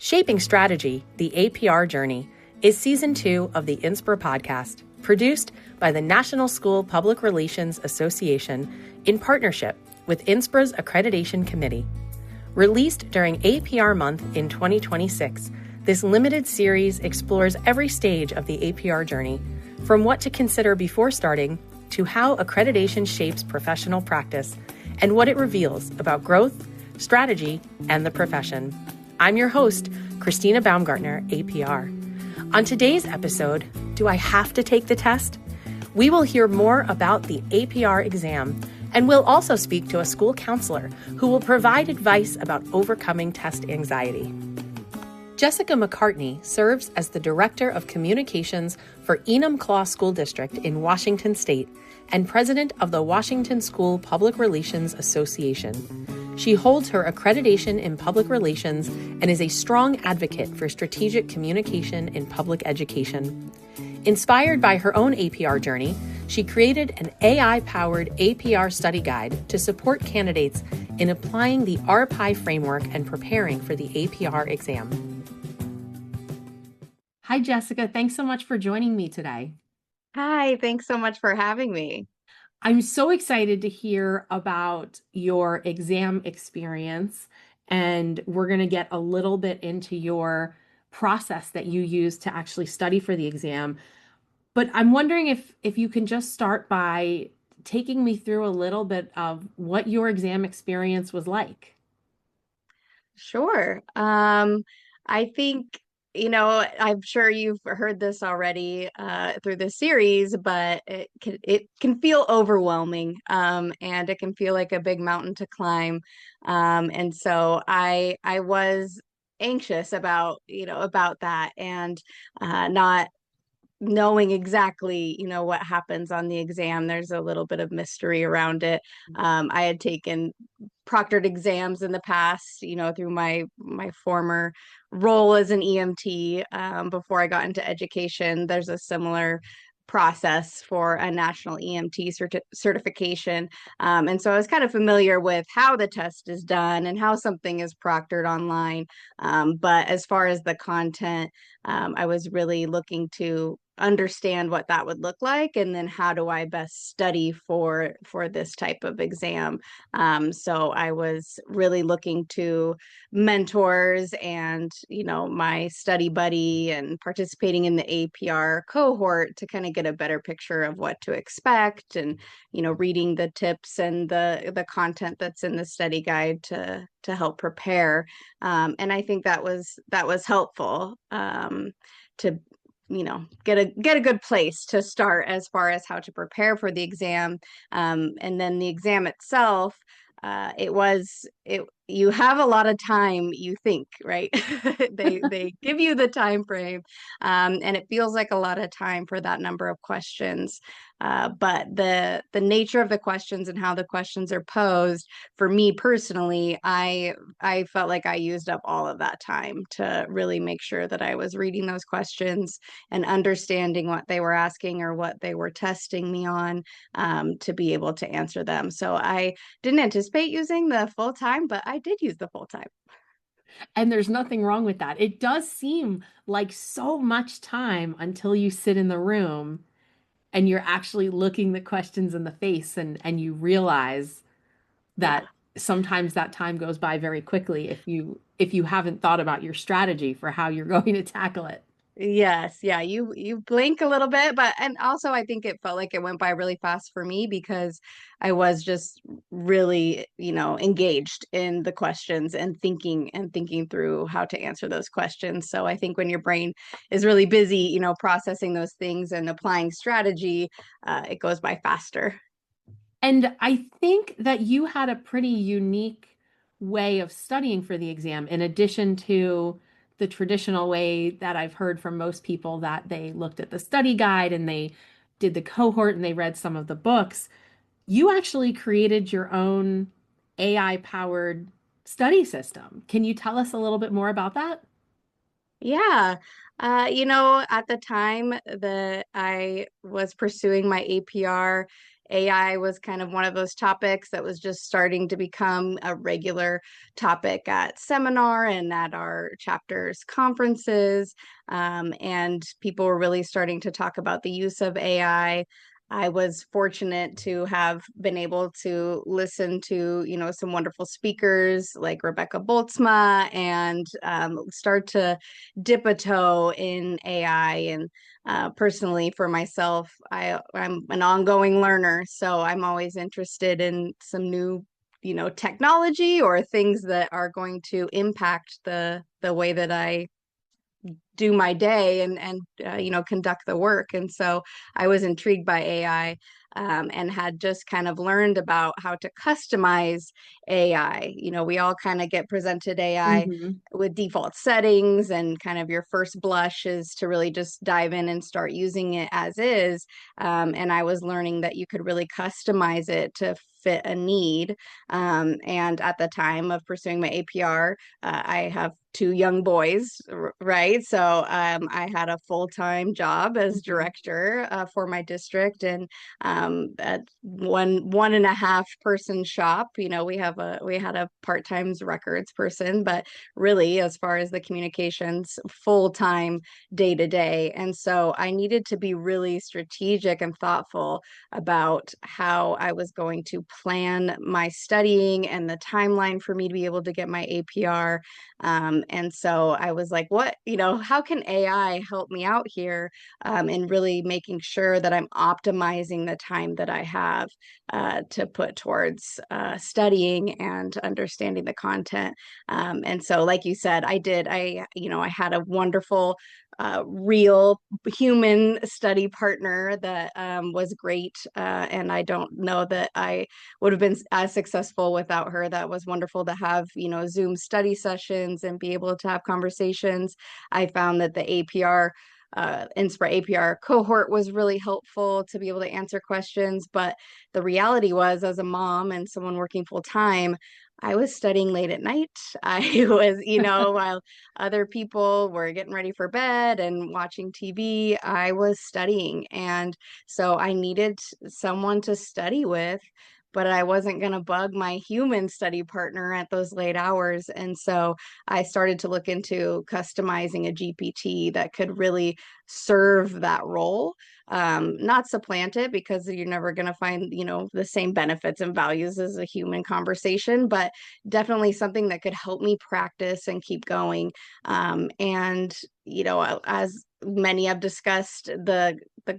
Shaping Strategy, the APR Journey, is Season 2 of the INSPIR podcast, produced by the National School Public Relations Association in partnership with INSPIR's Accreditation Committee. Released during APR Month in 2026, this limited series explores every stage of the APR journey, from what to consider before starting to how accreditation shapes professional practice and what it reveals about growth, strategy, and the profession. I'm your host, Christina Baumgartner, APR. On today's episode, Do I Have to Take the Test? We will hear more about the APR exam, and we'll also speak to a school counselor who will provide advice about overcoming test anxiety. Jessica McCartney serves as the Director of Communications for Enumclaw School District in Washington State and President of the Washington School Public Relations Association. She holds her accreditation in public relations and is a strong advocate for strategic communication in public education. Inspired by her own APR journey, she created an AI-powered APR study guide to support candidates in applying the RPI framework and preparing for the APR exam. Hi, Jessica. Thanks so much for joining me today. Hi, thanks so much for having me. I'm so excited to hear about your exam experience, and we're going to get a little bit into your process that you use to actually study for the exam. But I'm wondering if you can just start by taking me through a little bit of what your exam experience was like. Sure. I think, I'm sure you've heard this already through this series, but it can feel overwhelming, and it can feel like a big mountain to climb. And so I was anxious about that and not knowing exactly, what happens on the exam. There's a little bit of mystery around it. I had taken proctored exams in the past, through my former role as an EMT, before I got into education. There's a similar process for a national EMT certification. And so I was kind of familiar with how the test is done and how something is proctored online. But as far as the content, I was really looking to understand what that would look like, and then how do I best study for this type of exam. So I was really looking to mentors and my study buddy and participating in the APR cohort to kind of get a better picture of what to expect, and reading the tips and the content that's in the study guide to help prepare. And I think that was helpful, to get a good place to start as far as how to prepare for the exam. And then the exam itself, you have a lot of time, you think, right? They give you the time frame, and it feels like a lot of time for that number of questions. But the nature of the questions and how the questions are posed, for me personally, I felt like I used up all of that time to really make sure that I was reading those questions and understanding what they were asking or what they were testing me on, to be able to answer them. So I didn't anticipate using the full time, but I did use the full time. And there's nothing wrong with that. It does seem like so much time until you sit in the room and you're actually looking the questions in the face, and you realize Yeah. that sometimes that time goes by very quickly if you haven't thought about your strategy for how you're going to tackle it. Yes, yeah, you blink a little bit, but and also I think it felt like it went by really fast for me because I was just really, engaged in the questions and thinking through how to answer those questions. So I think when your brain is really busy, processing those things and applying strategy, it goes by faster. And I think that you had a pretty unique way of studying for the exam, in addition to the traditional way that I've heard from most people, that they looked at the study guide and they did the cohort and they read some of the books. You actually created your own AI powered study system. Can you tell us a little bit more about that? Yeah. At the time that I was pursuing my APR, AI was kind of one of those topics that was just starting to become a regular topic at seminar and at our chapters conferences. And people were really starting to talk about the use of AI. I was fortunate to have been able to listen to, some wonderful speakers like Rebecca Boltzma, and start to dip a toe in AI. And personally, for myself, I'm an ongoing learner, so I'm always interested in some new, technology or things that are going to impact the way that I do my day and conduct the work. And so I was intrigued by AI, and had just kind of learned about how to customize AI. We all kind of get presented AI Mm-hmm. with default settings, and kind of your first blush is to really just dive in and start using it as is. And I was learning that you could really customize it to fit a need. And at the time of pursuing my APR, I have two young boys, right? So I had a full-time job as Mm-hmm. director for my district, and at one and a half person shop. We had a part-time records person, but really, as far as the communications, full-time, day to day. And so I needed to be really strategic and thoughtful about how I was going to plan my studying and the timeline for me to be able to get my APR. And so I was like, how can AI help me out here, in really making sure that I'm optimizing the time that I have to put towards studying and understanding the content. And so, like you said, I had a wonderful, real human study partner that was great. And I don't know that I would have been as successful without her. That was wonderful to have, Zoom study sessions and be able to have conversations. I found that the APR Inspire APR cohort was really helpful to be able to answer questions. But the reality was, as a mom and someone working full time, I was studying late at night. I was, while other people were getting ready for bed and watching TV, I was studying. And so I needed someone to study with, but I wasn't going to bug my human study partner at those late hours. And so I started to look into customizing a GPT that could really serve that role, not supplant it, because you're never going to find, the same benefits and values as a human conversation, but definitely something that could help me practice and keep going. And, as many have discussed, the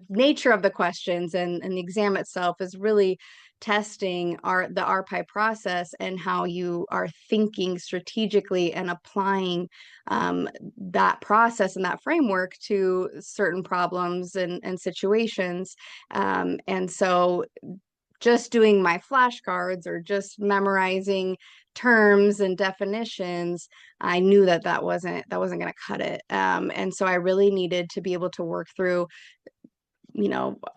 nature of the questions and the exam itself is really testing the RPI process and how you are thinking strategically and applying that process and that framework to certain problems and situations. And so just doing my flashcards or just memorizing terms and definitions, I knew that wasn't going to cut it. And so I really needed to be able to work through,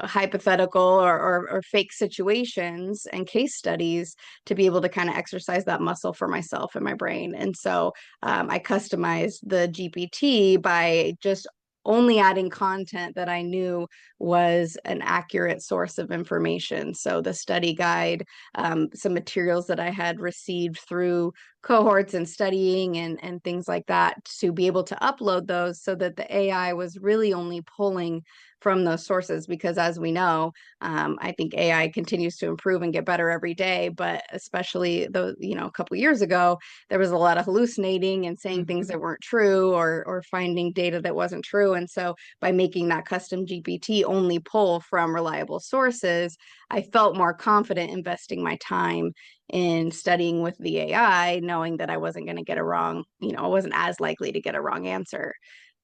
hypothetical or fake situations and case studies to be able to kind of exercise that muscle for myself and my brain. And so I customized the GPT by just only adding content that I knew was an accurate source of information. So the study guide, some materials that I had received through cohorts and studying and things like that, to be able to upload those so that the AI was really only pulling from those sources. Because as we know, I think AI continues to improve and get better every day, but especially a couple years ago, there was a lot of hallucinating and saying things Mm-hmm. that weren't true, or finding data that wasn't true. And so by making that custom GPT only pull from reliable sources, I felt more confident investing my time in studying with the AI, knowing that I wasn't going to get a wrong, I wasn't as likely to get a wrong answer.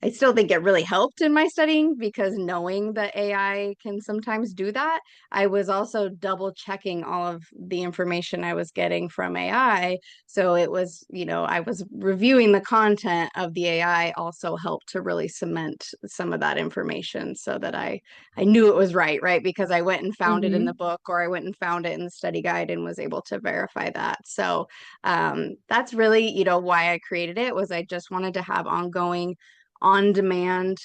I still think it really helped in my studying, because knowing that AI can sometimes do that, I was also double checking all of the information I was getting from AI. So it was, I was reviewing the content of the AI, also helped to really cement some of that information so that I knew it was right? Because I went and found it in the Mm-hmm. book, or I went and found it in the study guide and was able to verify that. So that's really, why I created it. Was I just wanted to have ongoing on-demand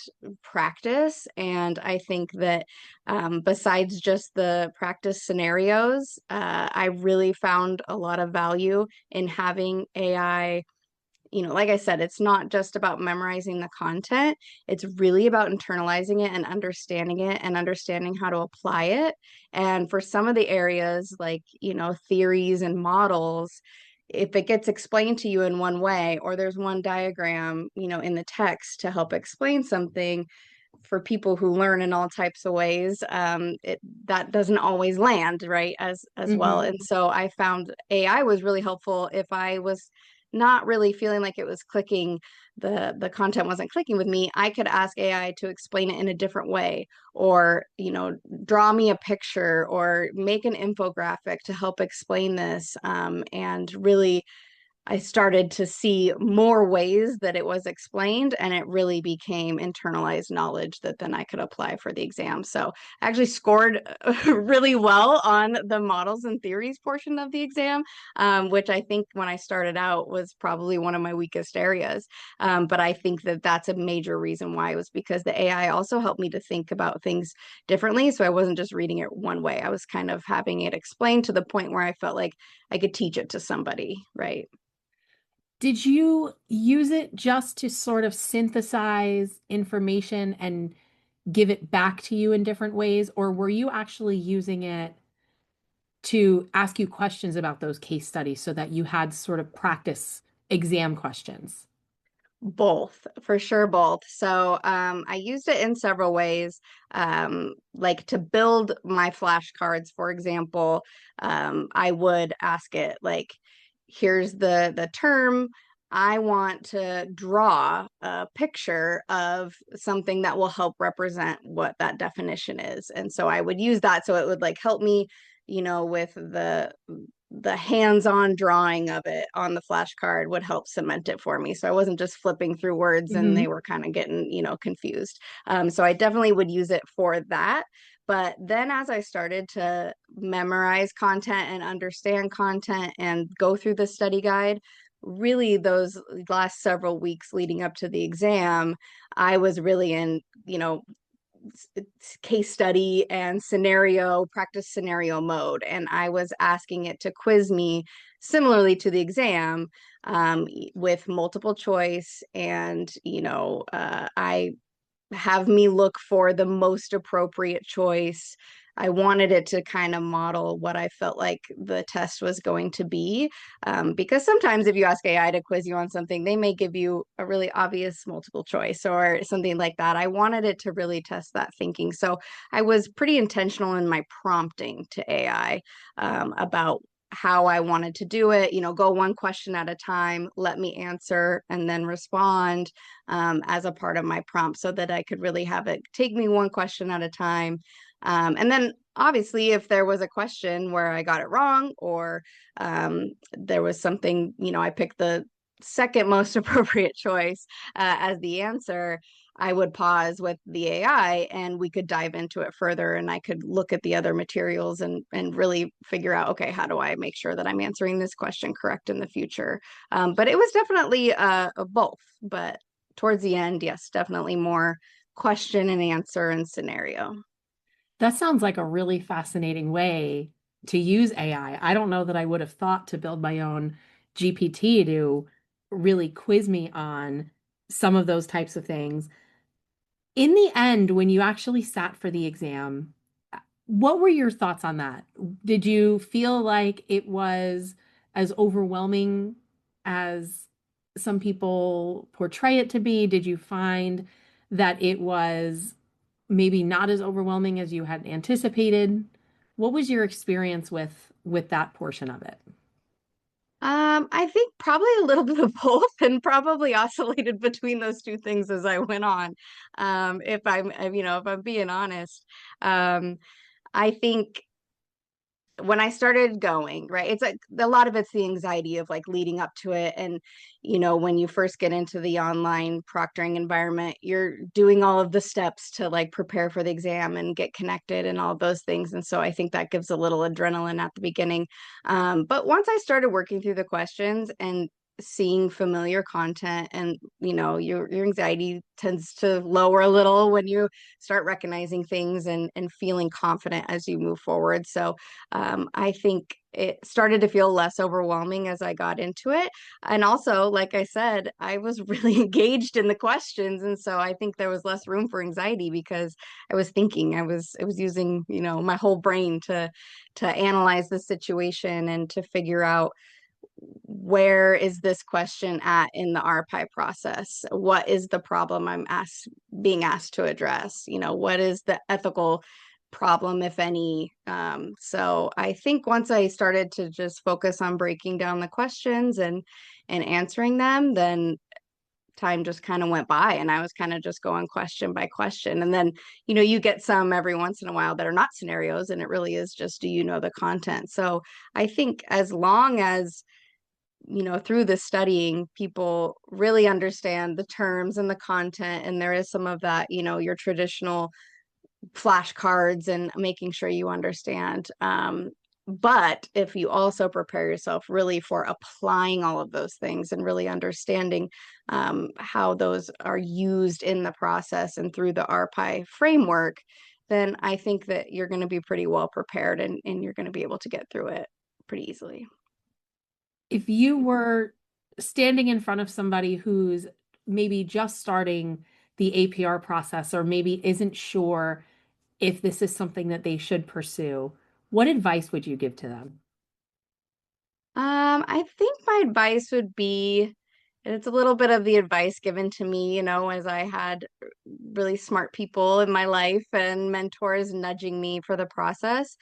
practice. And I think that besides just the practice scenarios, I really found a lot of value in having AI. Like I said, it's not just about memorizing the content. It's really about internalizing it and understanding how to apply it. And for some of the areas like, theories and models, if it gets explained to you in one way, or there's one diagram, in the text to help explain something, for people who learn in all types of ways, that doesn't always land right as well. Mm-hmm. And so I found AI was really helpful if I was not really feeling like it was clicking, the content wasn't clicking with me. I could ask AI to explain it in a different way, or draw me a picture or make an infographic to help explain this, and really I started to see more ways that it was explained, and it really became internalized knowledge that then I could apply for the exam. So I actually scored really well on the models and theories portion of the exam, which I think when I started out was probably one of my weakest areas. But I think that that's a major reason why, was because the AI also helped me to think about things differently. So I wasn't just reading it one way. I was kind of having it explained to the point where I felt like I could teach it to somebody, right? Did you use it just to sort of synthesize information and give it back to you in different ways, or were you actually using it to ask you questions about those case studies so that you had sort of practice exam questions? Both, for sure, both. So I used it in several ways, like to build my flashcards, for example. I would ask it like, here's the term. I want to draw a picture of something that will help represent what that definition is. And so I would use that so it would like help me, with the hands-on drawing of it on the flashcard would help cement it for me. So I wasn't just flipping through words and Hmm. they were kind of getting, confused. So I definitely would use it for that. But then as I started to memorize content and understand content and go through the study guide, really those last several weeks leading up to the exam, I was really in, case study and practice scenario mode. And I was asking it to quiz me similarly to the exam, with multiple choice. And, I have me look for the most appropriate choice. I wanted it to kind of model what I felt like the test was going to be. Because sometimes if you ask AI to quiz you on something, they may give you a really obvious multiple choice or something like that. I wanted it to really test that thinking. So I was pretty intentional in my prompting to AI, about how I wanted to do it, go one question at a time, let me answer and then respond, as a part of my prompt, so that I could really have it take me one question at a time. And then obviously, if there was a question where I got it wrong, or there was something, I picked the second most appropriate choice as the answer, I would pause with the AI and we could dive into it further, and I could look at the other materials and really figure out, okay, how do I make sure that I'm answering this question correct in the future? But it was definitely both. But towards the end, yes, definitely more question and answer and scenario. That sounds like a really fascinating way to use AI. I don't know that I would have thought to build my own GPT to really quiz me on some of those types of things. In the end, when you actually sat for the exam, what were your thoughts on that? Did you feel like it was as overwhelming as some people portray it to be? Did you find that it was maybe not as overwhelming as you had anticipated? What was your experience with that portion of it? I think probably a little bit of both, and probably oscillated between those two things as I went on. If I'm being honest, um, I think when I started going, right, it's like a lot of it's the anxiety of like leading up to it. And, when you first get into the online proctoring environment, you're doing all of the steps to like prepare for the exam and get connected and all of those things. And so I think that gives a little adrenaline at the beginning. But once I started working through the questions and seeing familiar content, and your anxiety tends to lower a little when you start recognizing things and feeling confident as you move forward. So I think it started to feel less overwhelming as I got into it. And also, like I said, I was really engaged in the questions, and so I think there was less room for anxiety because I was thinking, I was using, my whole brain to analyze the situation and to figure out, where is this question at in the RPI process? What is the problem being asked to address? What is the ethical problem, if any? So I think once I started to just focus on breaking down the questions and answering them, then time just kind of went by and I was kind of just going question by question. And then, you get some every once in a while that are not scenarios, and it really is just, do you know the content? So I think as long as, through the studying, people really understand the terms and the content, and there is some of that, your traditional flashcards and making sure you understand. But if you also prepare yourself really for applying all of those things and really understanding how those are used in the process and through the RPI framework, then I think that you're going to be pretty well prepared, and you're going to be able to get through it pretty easily. If you were standing in front of somebody who's maybe just starting the APR process or maybe isn't sure if this is something that they should pursue, what advice would you give to them? I think my advice would be, and it's a little bit of the advice given to me, as I had really smart people in my life and mentors nudging me for the process.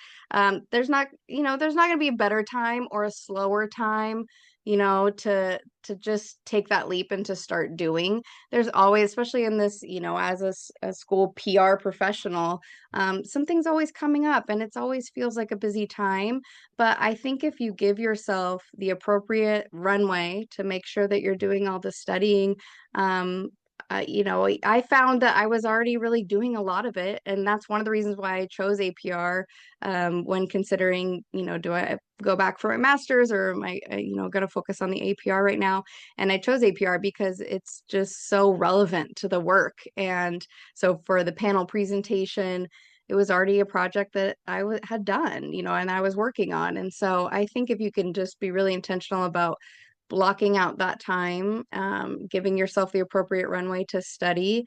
There's not going to be a better time or a slower time, to just take that leap and to start doing. There's always, especially in this, as a school PR professional, something's always coming up, and it's always feels like a busy time. But I think if you give yourself the appropriate runway to make sure that you're doing all the studying, I found that I was already really doing a lot of it. And that's one of the reasons why I chose APR, when considering, do I go back for my master's, or am I, going to focus on the APR right now? And I chose APR because it's just so relevant to the work. And so for the panel presentation, it was already a project that I had done, and I was working on. And so I think if you can just be really intentional about blocking out that time, giving yourself the appropriate runway to study,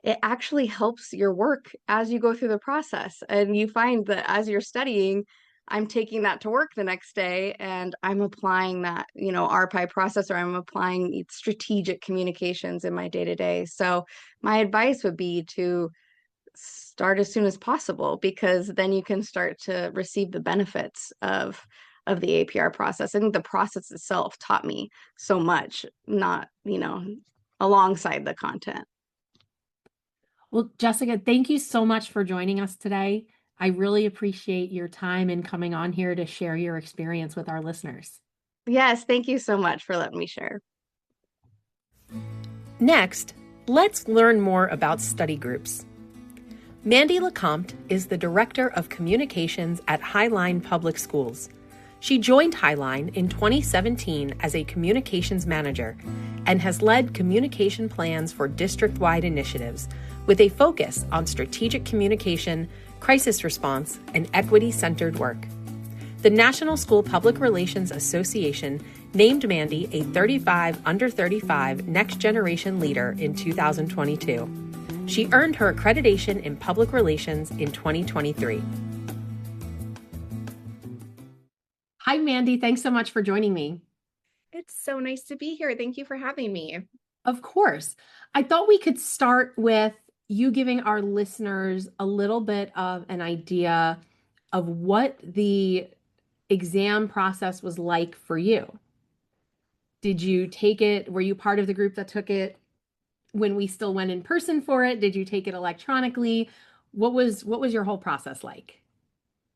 it actually helps your work as you go through the process. And you find that as you're studying, I'm taking that to work the next day and I'm applying that, RPI process, or I'm applying strategic communications in my day to day. So my advice would be to start as soon as possible, because then you can start to receive the benefits of the APR process. I think the process itself taught me so much, not, alongside the content. Well, Jessica, thank you so much for joining us today. I really appreciate your time and coming on here to share your experience with our listeners. Yes, thank you so much for letting me share. Next, let's learn more about study groups. Mandy LeCompte is the Director of Communications at Highline Public Schools. She joined Highline in 2017 as a communications manager and has led communication plans for district-wide initiatives with a focus on strategic communication, crisis response, and equity-centered work. The National School Public Relations Association named Mandy a 35 under 35 Next Generation Leader in 2022. She earned her accreditation in public relations in 2023. Hi, Mandy. Thanks so much for joining me. It's so nice to be here. Thank you for having me. Of course. I thought we could start with you giving our listeners a little bit of an idea of what the exam process was like for you. Did you take it? Were you part of the group that took it when we still went in person for it? Did you take it electronically? What was your whole process like?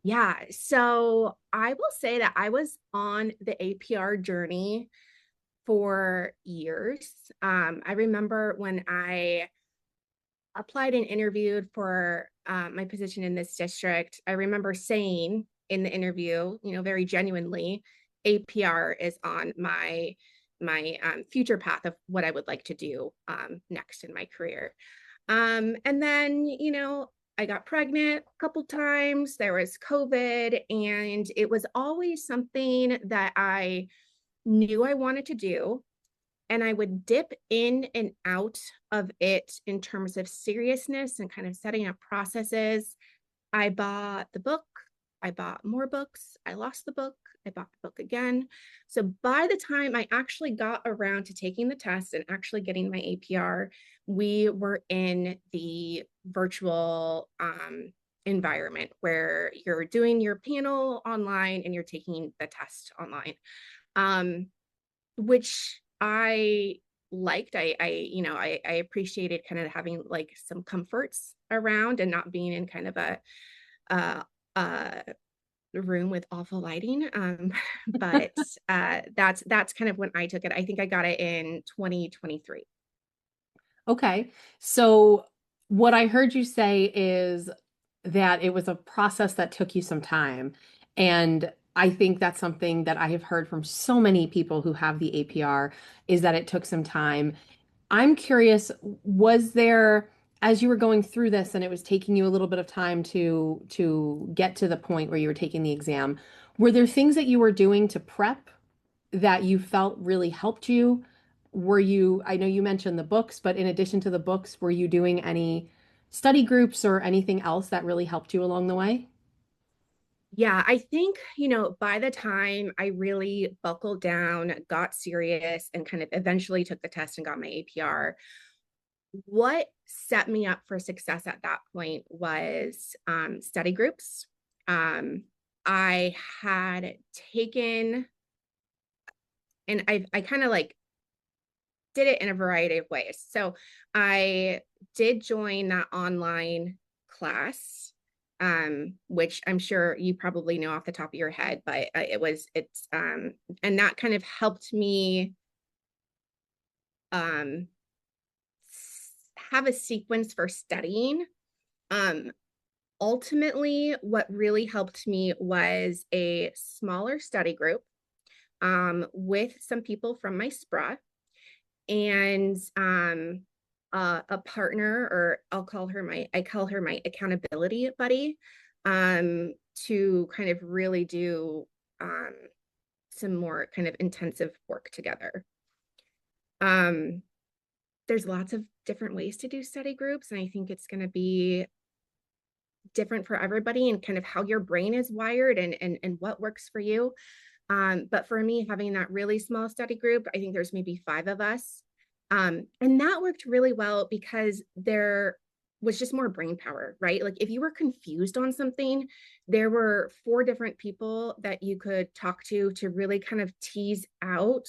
Yeah, so I will say that I was on the APR journey for years. I remember when I applied and interviewed for my position in this district, I remember saying in the interview, very genuinely, APR is on my my future path of what I would like to do next in my career. And then, I got pregnant a couple times. There was COVID, and it was always something that I knew I wanted to do. And I would dip in and out of it in terms of seriousness and kind of setting up processes. I bought the book, I bought more books, I lost the book, I bought the book again. So by the time I actually got around to taking the test and actually getting my APR, we were in the virtual environment where you're doing your panel online and you're taking the test online, which I liked. I appreciated kind of having like some comforts around and not being in kind of a, a room with awful lighting. But that's kind of when I took it. I think I got it in 2023. Okay. So what I heard you say is that it was a process that took you some time. And I think that's something that I have heard from so many people who have the APR is that it took some time. I'm curious, was there, as you were going through this and it was taking you a little bit of time to get to the point where you were taking the exam, were there things that you were doing to prep that you felt really helped you? Were you, I know you mentioned the books, but in addition to the books, were you doing any study groups or anything else that really helped you along the way? Yeah, I think, by the time I really buckled down, got serious, and kind of eventually took the test and got my APR, what set me up for success at that point was study groups. I had taken, and I kind of like did it in a variety of ways. So I did join that online class, which I'm sure you probably know off the top of your head, but and that kind of helped me um, have a sequence for studying. Um, Ultimately, what really helped me was a smaller study group with some people from my SPRA and a partner, or I call her my accountability buddy, to kind of really do some more kind of intensive work together. There's lots of different ways to do study groups, and I think it's going to be different for everybody and kind of how your brain is wired and what works for you. But for me, having that really small study group, I think there's maybe 5 of us. And that worked really well because there was just more brain power, right? Like if you were confused on something, there were 4 different people that you could talk to really kind of tease out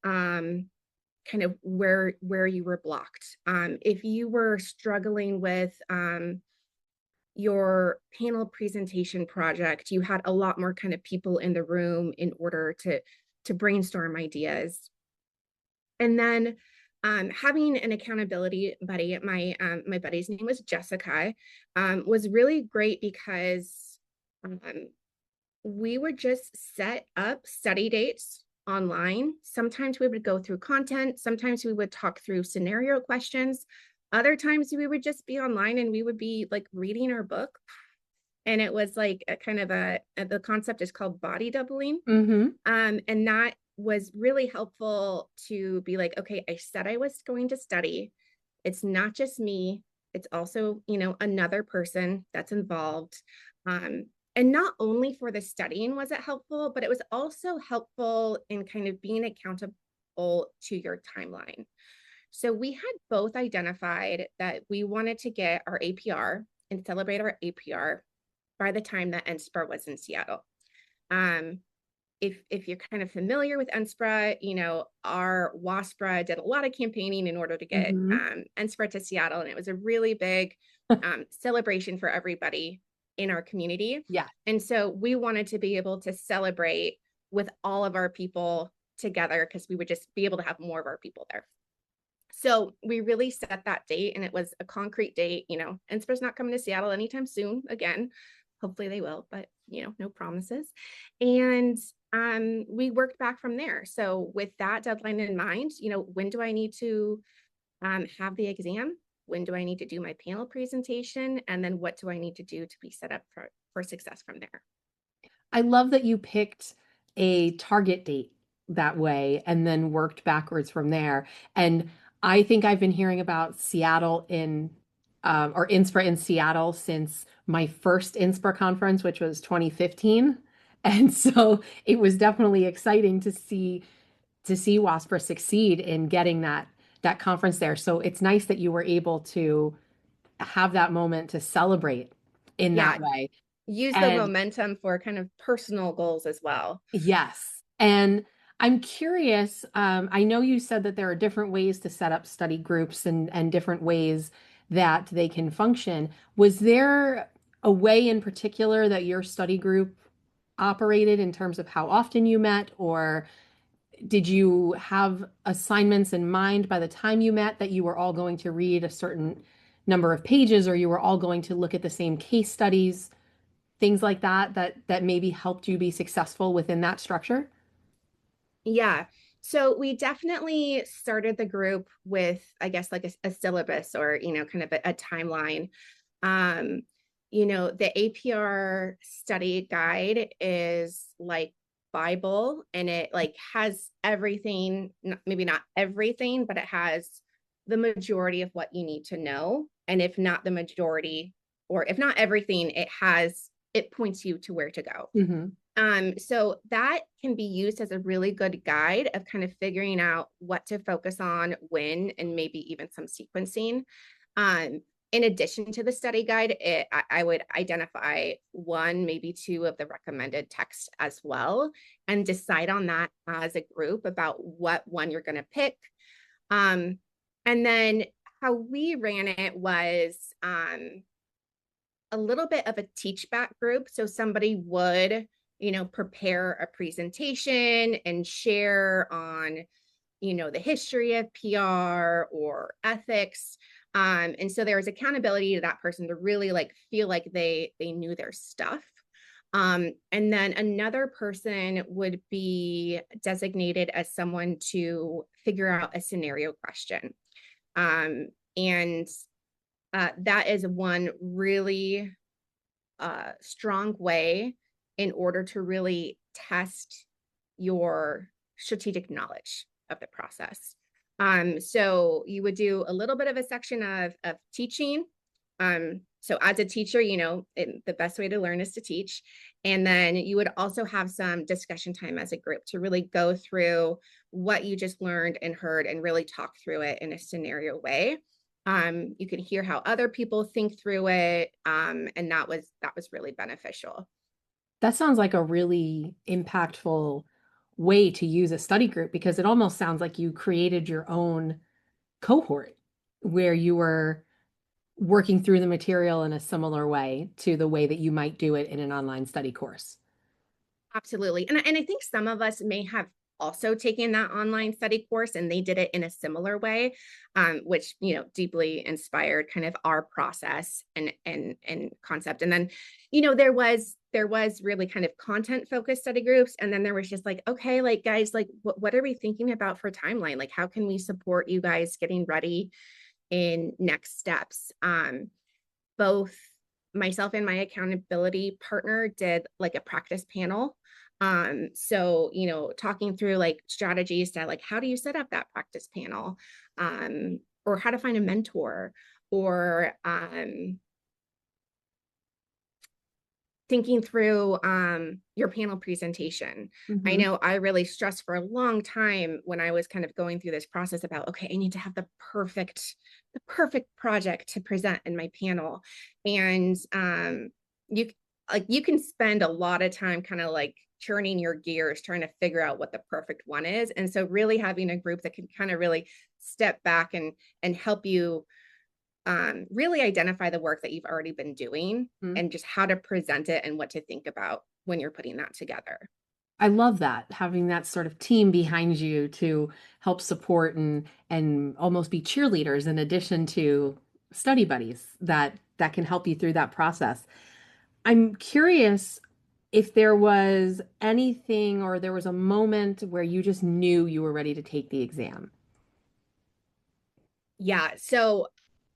kind of where you were blocked. If you were struggling with your panel presentation project, you had a lot more kind of people in the room in order to brainstorm ideas. And then having an accountability buddy, my buddy's name was Jessica, was really great because we would just set up study dates online. Sometimes we would go through content, sometimes we would talk through scenario questions. Other times we would just be online and we would be like reading our book. And it was like a kind of the concept is called body doubling. Mm-hmm. And that was really helpful to be like, okay, I said I was going to study. It's not just me. It's also, another person that's involved. And not only for the studying was it helpful, but it was also helpful in kind of being accountable to your timeline. So we had both identified that we wanted to get our APR and celebrate our APR by the time that NSPRA was in Seattle. If you're kind of familiar with NSPRA, our WASPRA did a lot of campaigning in order to get NSPRA to Seattle, and it was a really big celebration for everybody in our community. Yeah. And so we wanted to be able to celebrate with all of our people together because we would just be able to have more of our people there. So we really set that date, and it was a concrete date. NSPRA's not coming to Seattle anytime soon again. Hopefully they will, but no promises. And we worked back from there. So with that deadline in mind, when do I need to have the exam? When do I need to do my panel presentation? And then what do I need to do to be set up for success from there? I love that you picked a target date that way and then worked backwards from there. And I think I've been hearing about Seattle or INSPRA in Seattle since my first INSPRA conference, which was 2015. And so it was definitely exciting to see WASPRA succeed in getting that conference there. So it's nice that you were able to have that moment to celebrate in Yeah, that way. use the And momentum for kind of personal goals as well. yes. And I'm curious, I know you said that there are different ways to set up study groups and different ways that they can function. Was there a way in particular that your study group operated in terms of how often you met, or did you have assignments in mind by the time you met that you were all going to read a certain number of pages, or you were all going to look at the same case studies, things like that maybe helped you be successful within that structure? Yeah. So we definitely started the group with, I guess, like a syllabus or, kind of a timeline. Um, the APR study guide is like Bible, and it like has everything, maybe not everything, but it has the majority of what you need to know. And if not the majority, or if not everything, it points you to where to go. Hmm. So that can be used as a really good guide of kind of figuring out what to focus on when, and maybe even some sequencing. Um, in addition to the study guide, I would identify one, maybe two of the recommended texts as well, and decide on that as a group about what one you're going to pick. Um, and then how we ran it was a little bit of a teach back group. So somebody would, prepare a presentation and share on, the history of PR or ethics. And so there was accountability to that person to really like feel like they knew their stuff. And then another person would be designated as someone to figure out a scenario question. And that is one really strong way in order to really test your strategic knowledge of the process. So you would do a little bit of a section of teaching. So as a teacher, the best way to learn is to teach. And then you would also have some discussion time as a group to really go through what you just learned and heard and really talk through it in a scenario way. You can hear how other people think through it. And that was really beneficial. That sounds like a really impactful way to use a study group, because it almost sounds like you created your own cohort where you were working through the material in a similar way to the way that you might do it in an online study course. Absolutely. And I think some of us may have also taken that online study course and they did it in a similar way, which, deeply inspired kind of our process and concept. And then, there was really kind of content focused study groups. And then there was just like, okay, like guys, like what are we thinking about for timeline? Like, how can we support you guys getting ready in next steps? Both myself and my accountability partner did like a practice panel. So, talking through like strategies to like, how do you set up that practice panel? Or how to find a mentor, or thinking through your panel presentation. I Mhm. know I really stressed for a long time when I was kind of going through this process about, okay, I need to have the perfect project to present in my panel. And you you can spend a lot of time kind of like turning your gears trying to figure out what the perfect one is. And so really having a group that can kind of really step back and help you really identify the work that you've already been doing Mhm. and just how to present it and what to think about when you're putting that together. I love that, having that sort of team behind you to help support and almost be cheerleaders in addition to study buddies that can help you through that process. I'm curious, if there was anything or there was a moment where you just knew you were ready to take the exam. Yeah. So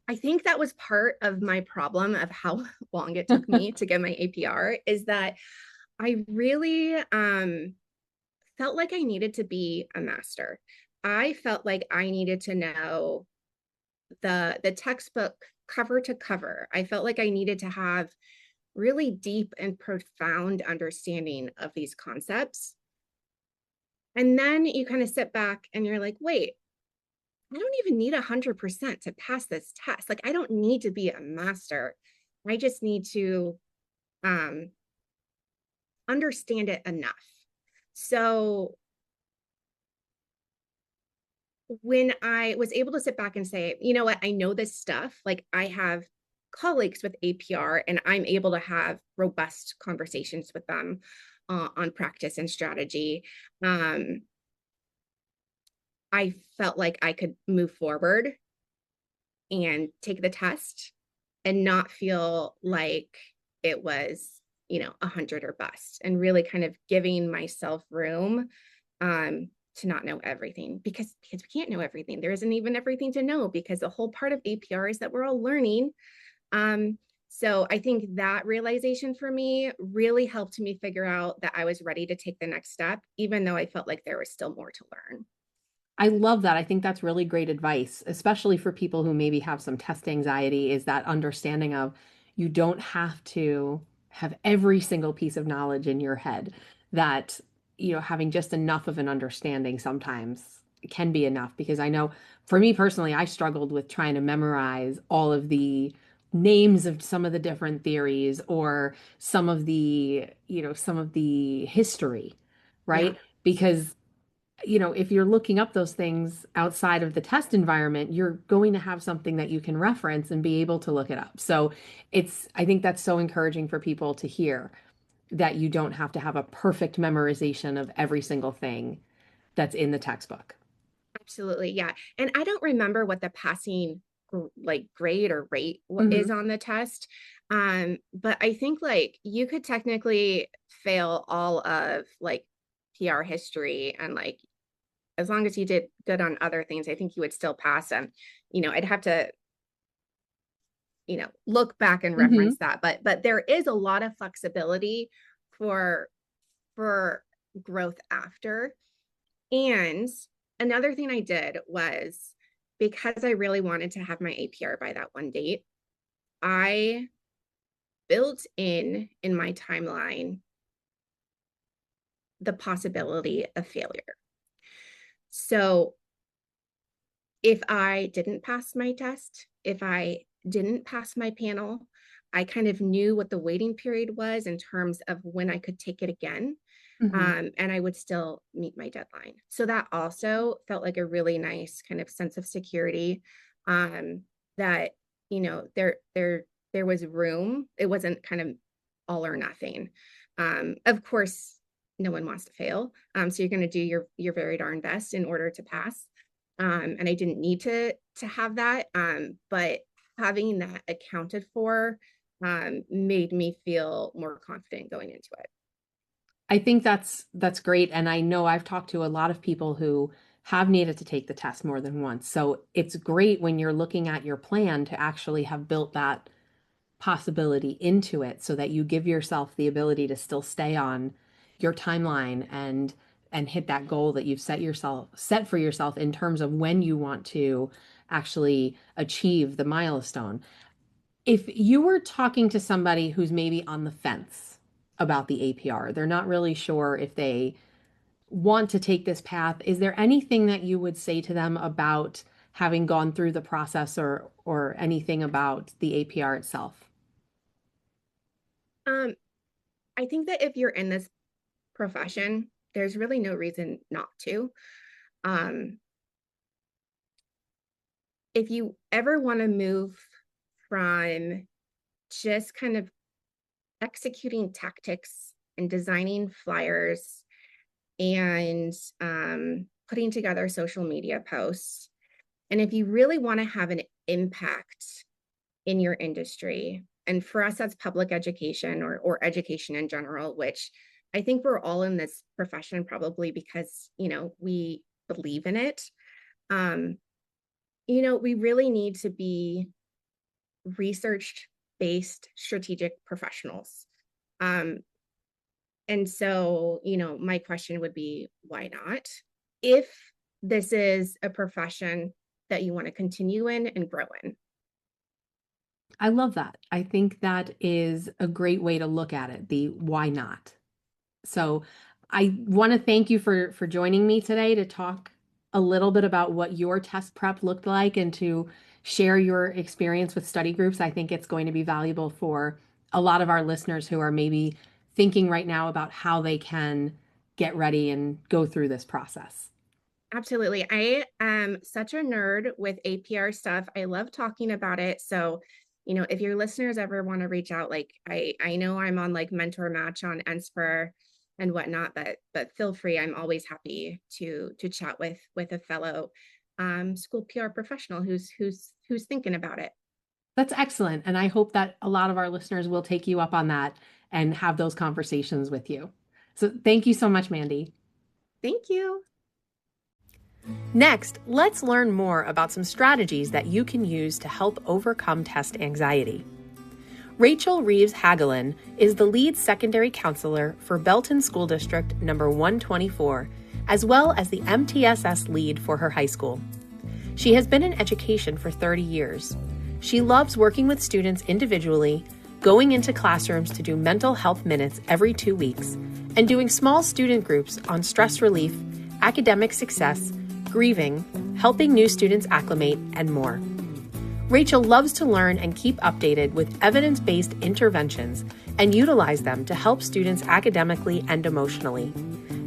I think that was part of my problem of how long it took me to get my APR is that I really felt like I needed to be a master. I felt like I needed to know the textbook cover to cover. I felt like I needed to have really deep and profound understanding of these concepts. And then you kind of sit back and you're like, wait, I don't even need 100% to pass this test. Like, I don't need to be a master. I just need to um, understand it enough. So when I was able to sit back and say, you know what, I know this stuff, like I have colleagues with APR and I'm able to have robust conversations with them on practice and strategy. Um, I felt like I could move forward and take the test and not feel like it was, 100 or bust, and really kind of giving myself room to not know everything because we can't know everything. There isn't even everything to know because the whole part of APR is that we're all learning. Um, so I think that realization for me really helped me figure out that I was ready to take the next step, even though I felt like there was still more to learn. I love that. I think that's really great advice, especially for people who maybe have some test anxiety, is that understanding of you don't have to have every single piece of knowledge in your head, that, having just enough of an understanding sometimes can be enough. Because I know for me personally, I struggled with trying to memorize all of the names of some of the different theories or some of the history, Yeah, right? Because if you're looking up those things outside of the test environment, you're going to have something that you can reference and be able to look it up. So I think that's so encouraging for people to hear that you don't have to have a perfect memorization of every single thing that's in the textbook. absolutely. Yeah. And I don't remember what the passing like grade or rate is Hmm. on the test. But I think like you could technically fail all of like PR history and like as long as you did good on other things, I think you would still pass them. I'd have to, look back and Hmm. reference that. But there is a lot of flexibility for for growth after. And another thing I did was because I really wanted to have my APR by that one date, I built in my timeline the possibility of failure. So if I didn't pass my test, if I didn't pass my panel, I kind of knew what the waiting period was in terms of when I could take it again. Hmm. And I would still meet my deadline. So that also felt like a really nice kind of sense of security, that there was room. It wasn't kind of all or nothing. Of course, no one wants to fail, so you're going to do your very darn best in order to pass. And I didn't need to have that, but having that accounted for made me feel more confident going into it. I think that's great. And I know I've talked to a lot of people who have needed to take the test more than once. So it's great when you're looking at your plan to actually have built that possibility into it so that you give yourself the ability to still stay on your timeline and hit that goal that you've set for yourself in terms of when you want to actually achieve the milestone. If you were talking to somebody who's maybe on the fence about the APR, they're not really sure if they want to take this path, is there anything that you would say to them about having gone through the process or anything about the APR itself? Um, I think that if you're in this profession, there's really no reason not to. Um, if you ever want to move from just kind of executing tactics and designing flyers and putting together social media posts, and if you really want to have an impact in your industry, And for us, that's public education or education in general, which I think we're all in this profession probably because, we believe in it. Um, we really need to be research based strategic professionals. Um, and so, my question would be, why not? If this is a profession that you want to continue in and grow in. I love that. I think that is a great way to look at it, the why not. So I want to thank you for joining me today to talk a little bit about what your test prep looked like and to share your experience with study groups. I think it's going to be valuable for a lot of our listeners who are maybe thinking right now about how they can get ready and go through this process. Absolutely. I am such a nerd with APR stuff. I love talking about it. So, if your listeners ever want to reach out, like I know I'm on like Mentor Match on Inspire and whatnot, but feel free. I'm always happy to chat with a fellow school PR professional who's thinking about it. That's excellent. And I hope that a lot of our listeners will take you up on that and have those conversations with you. So thank you so much, Mandy. Thank you. Next, let's learn more about some strategies that you can use to help overcome test anxiety. Rachel Reeves Hagelin is the lead secondary counselor for Belton School District number 124, as well as the MTSS lead for her high school. She has been in education for 30 years. She loves working with students individually, going into classrooms to do mental health minutes every 2 weeks, and doing small student groups on stress relief, academic success, grieving, helping new students acclimate, and more. Rachel loves to learn and keep updated with evidence-based interventions and utilize them to help students academically and emotionally.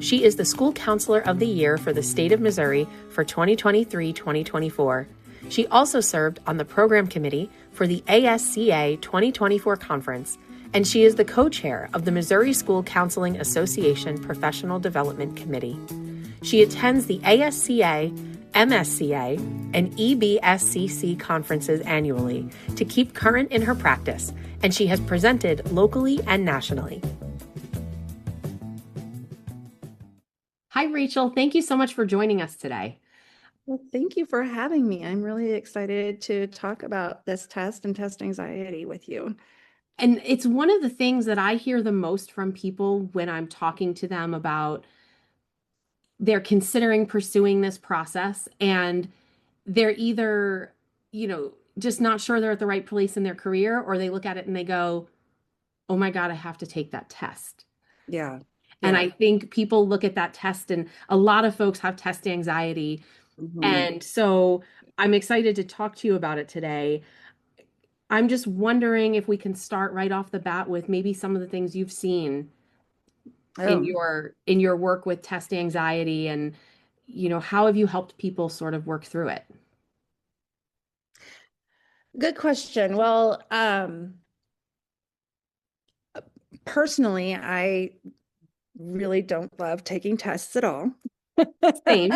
She is the School Counselor of the Year for the state of Missouri for 2023-2024. She also served on the program committee for the ASCA 2024 conference, and she is the co-chair of the Missouri School Counseling Association Professional Development Committee. She attends the ASCA, MSCA, and EBSCC conferences annually to keep current in her practice, and she has presented locally and nationally. Hi, Rachel. Thank you so much for joining us today. Well, thank you for having me. I'm really excited to talk about this test and test anxiety with you. And it's one of the things that I hear the most from people when I'm talking to them about they're considering pursuing this process and they're either, just not sure they're at the right place in their career, or they look at it and they go, oh my God, I have to take that test. Yeah. And I think people look at that test, and a lot of folks have test anxiety. Mm-hmm. And so I'm excited to talk to you about it today. I'm just wondering if we can start right off the bat with maybe some of the things you've seen in your work with test anxiety, and how have you helped people sort of work through it? Good question. Well, personally, I really don't love taking tests at all. Same.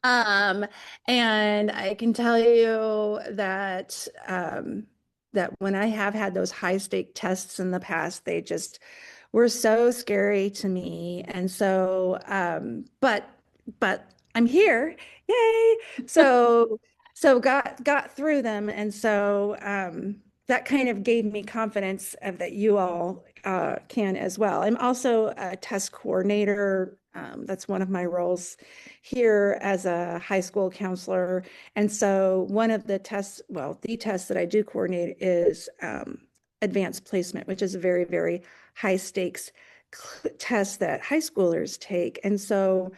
And I can tell you that that when I have had those high stake tests in the past, they just were so scary to me. And so, but I'm here, yay! So got through them, and so that kind of gave me confidence of that you all can as well. I'm also a test coordinator. That's one of my roles here as a high school counselor. And so one of the tests, the test that I do coordinate is advanced placement, which is a very, very high stakes test that high schoolers take. And so,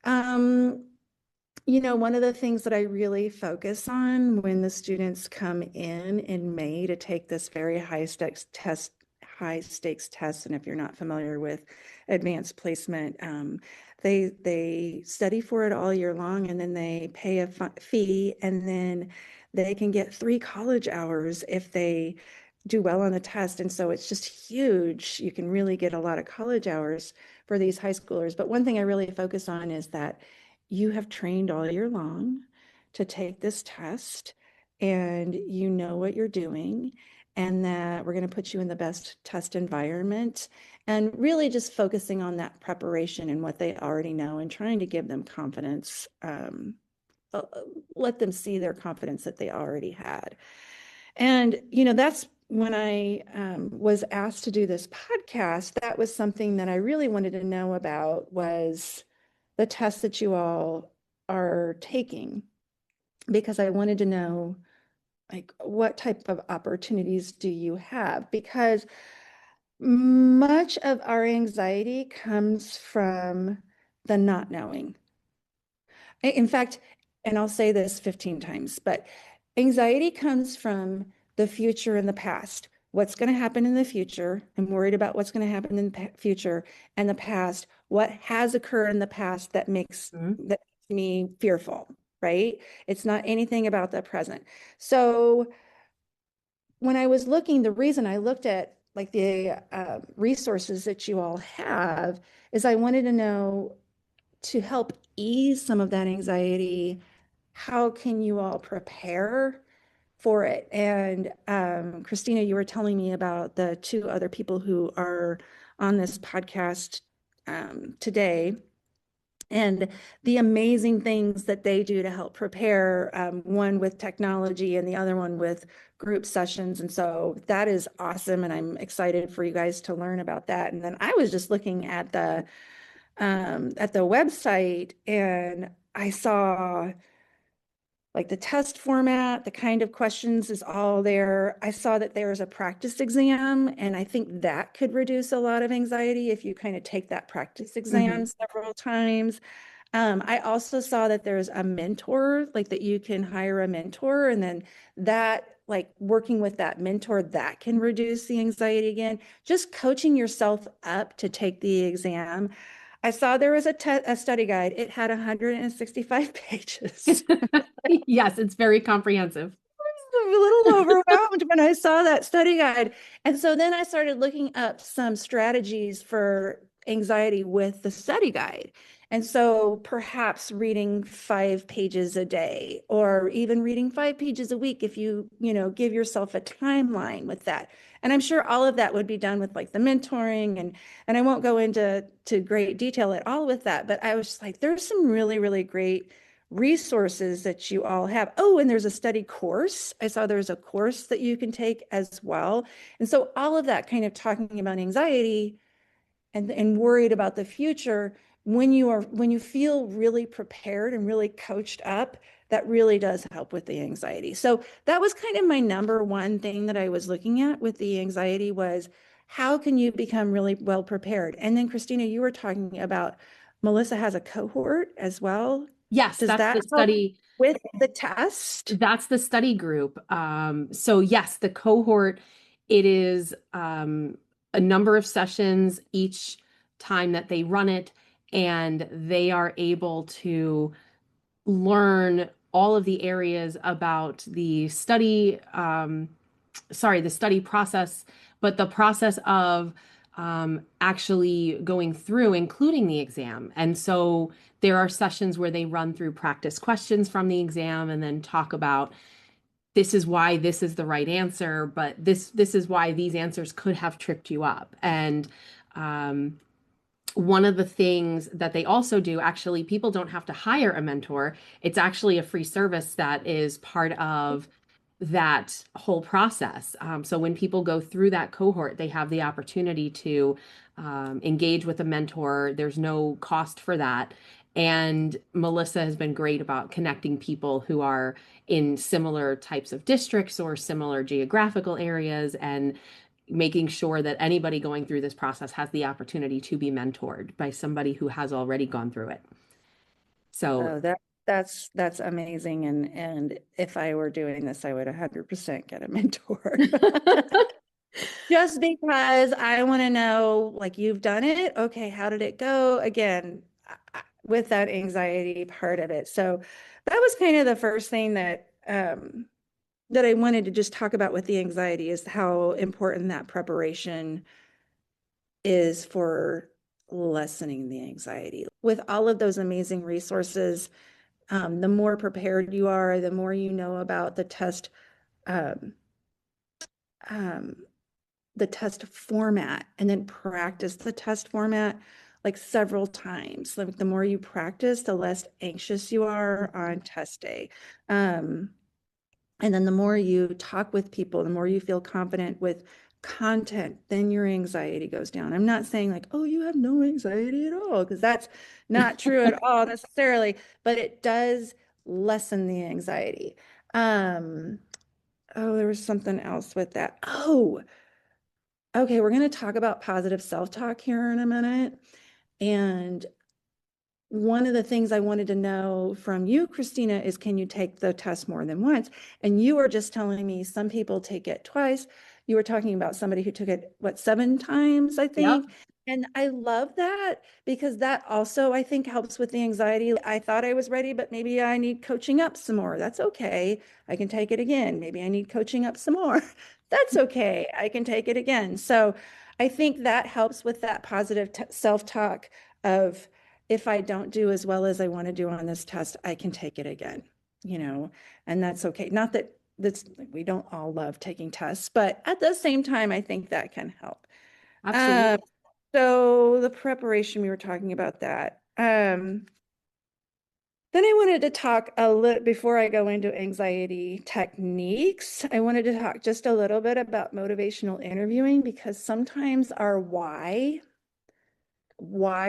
one of the things that I really focus on when the students come in May to take this very high stakes test, and if you're not familiar with advanced placement, they study for it all year long, and then they pay a fee, and then they can get 3 college hours if they do well on the test. And so it's just huge. You can really get a lot of college hours for these high schoolers. But one thing I really focus on is that you have trained all year long to take this test, and you know what you're doing. and that we're going to put you in the best test environment, and really just focusing on that preparation and what they already know and trying to give them confidence, let them see their confidence that they already had. And, that's when I was asked to do this podcast, that was something that I really wanted to know about, was the tests that you all are taking, because I wanted to know, like, what type of opportunities do you have? Because much of our anxiety comes from the not knowing. In fact, and I'll say this 15 times, but anxiety comes from the future and the past. What's going to happen in the future? I'm worried about what's going to happen in the future and the past. What has occurred in the past that makes me fearful, right? It's not anything about the present. So when I was looking, the reason I looked at like the resources that you all have is I wanted to know, to help ease some of that anxiety, how can you all prepare for it? And Christina, you were telling me about the two other people who are on this podcast today, and the amazing things that they do to help prepare, one with technology and the other one with group sessions. And so that is awesome. And I'm excited for you guys to learn about that. And then I was just looking at the website, and I saw like the test format, the kind of questions is all there. I saw that there's a practice exam, and I think that could reduce a lot of anxiety if you kind of take that practice exam several times. I also saw that there's a mentor, like that you can hire a mentor, and then that, like working with that mentor, that can reduce the anxiety again. Just coaching yourself up to take the exam. I saw there was a study guide. It had 165 pages. Yes, it's very comprehensive. A little overwhelmed when I saw that study guide. And so then I started looking up some strategies for anxiety with the study guide. And so perhaps reading 5 pages a day, or even reading 5 pages a week if you give yourself a timeline with that. And I'm sure all of that would be done with like the mentoring, and I won't go into great detail at all with that, but I was just like, there's some really, really great resources that you all have. Oh, and there's a study course. I saw there's a course that you can take as well. And so all of that kind of talking about anxiety and worried about the future, when you feel really prepared and really coached up, that really does help with the anxiety. So that was kind of my number one thing that I was looking at with the anxiety, was how can you become really well prepared? And then Christina, you were talking about Melissa has a cohort as well. Yes, Does that's that the study with the test? That's the study group. So yes, the cohort, it is a number of sessions each time that they run it, and they are able to learn all of the areas about the study, the study process, but the process of actually going through, including the exam. And so there are sessions where they run through practice questions from the exam and then talk about, this is why this is the right answer, but this is why these answers could have tripped you up. And one of the things that they also do, actually, people don't have to hire a mentor. It's actually a free service that is part of that whole process. So when people go through that cohort, they have the opportunity to engage with a mentor. There's no cost for that. And Melissa has been great about connecting people who are in similar types of districts or similar geographical areas, and making sure that anybody going through this process has the opportunity to be mentored by somebody who has already gone through it. So that's amazing. And if I were doing this, I would 100% get a mentor. Just because I want to know, like, you've done it. Okay, how did it go? Again, with that anxiety part of it. So that was kind of the first thing that that I wanted to just talk about with the anxiety, is how important that preparation is for lessening the anxiety. With all of those amazing resources, the more prepared you are, the more you know about the test the test format and then practice the test format like several times. Like the more you practice, the less anxious you are on test day. And then the more you talk with people, the more you feel confident with content, then your anxiety goes down. I'm not saying like, oh, you have no anxiety at all, because that's not true at all necessarily, but it does lessen the anxiety. Oh, there was something else with that. Oh, okay, we're going to talk about positive self-talk here in a minute. And one of the things I wanted to know from you, Christina, is can you take the test more than once? And you were just telling me some people take it twice. You were talking about somebody who took it, what, 7 times, I think. Yep. And I love that because that also, I think, helps with the anxiety. I thought I was ready, but maybe I need coaching up some more. That's okay. I can take it again. Maybe I need coaching up some more. That's okay. I can take it again. So I think that helps with that positive self-talk of, if I don't do as well as I want to do on this test, I can take it again, and that's okay. Not that we don't all love taking tests, but at the same time, I think that can help. Absolutely. So the preparation, we were talking about that. Then I wanted to talk a little, before I go into anxiety techniques, I wanted to talk just a little bit about motivational interviewing, because sometimes our why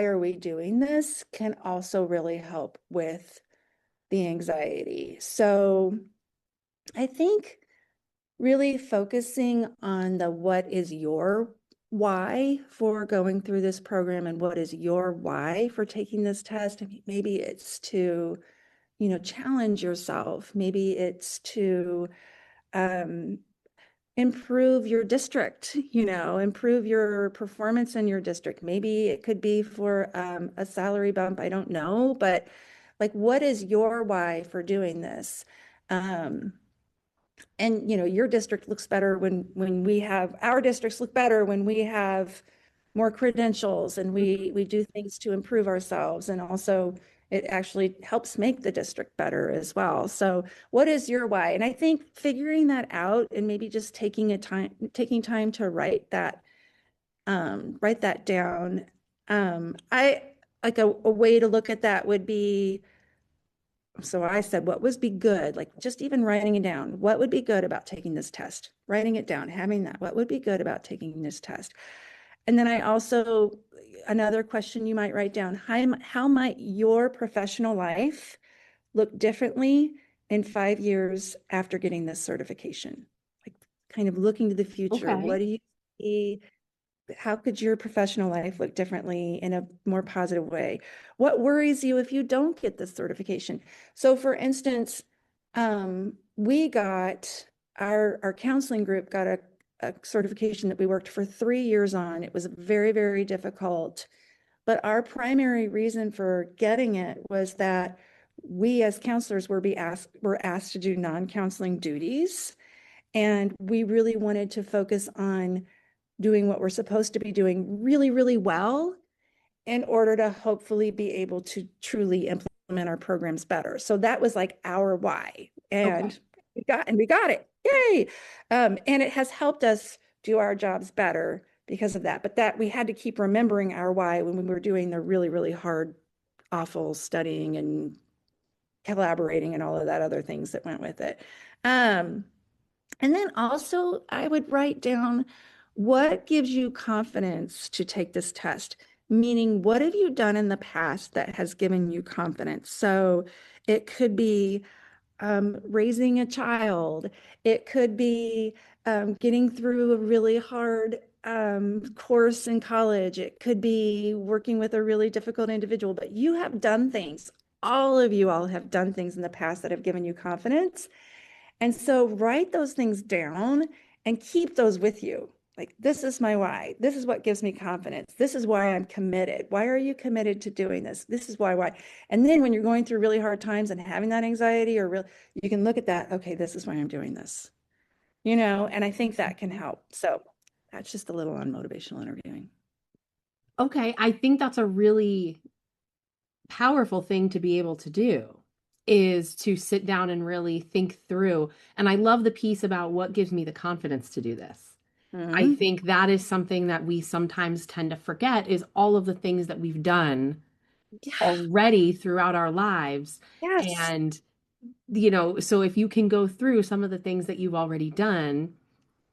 are we doing this can also really help with the anxiety. So I think really focusing on the what is your why for going through this program and what is your why for taking this test. I mean, maybe it's to, challenge yourself. Maybe it's to improve your district, improve your performance in your district. Maybe it could be for a salary bump. I don't know, but like, what is your why for doing this? And your district looks better when we have, our districts look better when we have more credentials and we do things to improve ourselves, and also it actually helps make the district better as well. So what is your why? And I think figuring that out and maybe just taking time to write that down. I like a way to look at that would be, so I said, what would be good? Like just even writing it down. What would be good about taking this test? Writing it down, having that. What would be good about taking this test? And then I also, another question you might write down, how might your professional life look differently in 5 years after getting this certification? Like kind of looking to the future. Okay. What do you see? How could your professional life look differently in a more positive way? What worries you if you don't get this certification? So for instance, we got, our counseling group got a certification that we worked for 3 years on. It was very, very difficult. But our primary reason for getting it was that we as counselors were asked to do non-counseling duties. And we really wanted to focus on doing what we're supposed to be doing really, really well in order to hopefully be able to truly implement our programs better. So that was like our why. And we got it. Yay. And it has helped us do our jobs better because of that. But that we had to keep remembering our why when we were doing the really, really hard, awful studying and collaborating and all of that other things that went with it. And then also I would write down what gives you confidence to take this test, meaning what have you done in the past that has given you confidence? So it could be raising a child. It could be getting through a really hard course in college. It could be working with a really difficult individual, but you have done things. All of you all have done things in the past that have given you confidence. And so write those things down and keep those with you. Like, this is my why. This is what gives me confidence. This is why I'm committed. Why are you committed to doing this? This is why. And then when you're going through really hard times and having that anxiety you can look at that. Okay, this is why I'm doing this, and I think that can help. So that's just a little on motivational interviewing. Okay. I think that's a really powerful thing to be able to do. is to sit down and really think through. And I love the piece about what gives me the confidence to do this. I Mhm. think that is something that we sometimes tend to forget is all of the things that we've done Yeah. already throughout our lives. Yes. And, you know, so if you can go through some of the things that you've already done,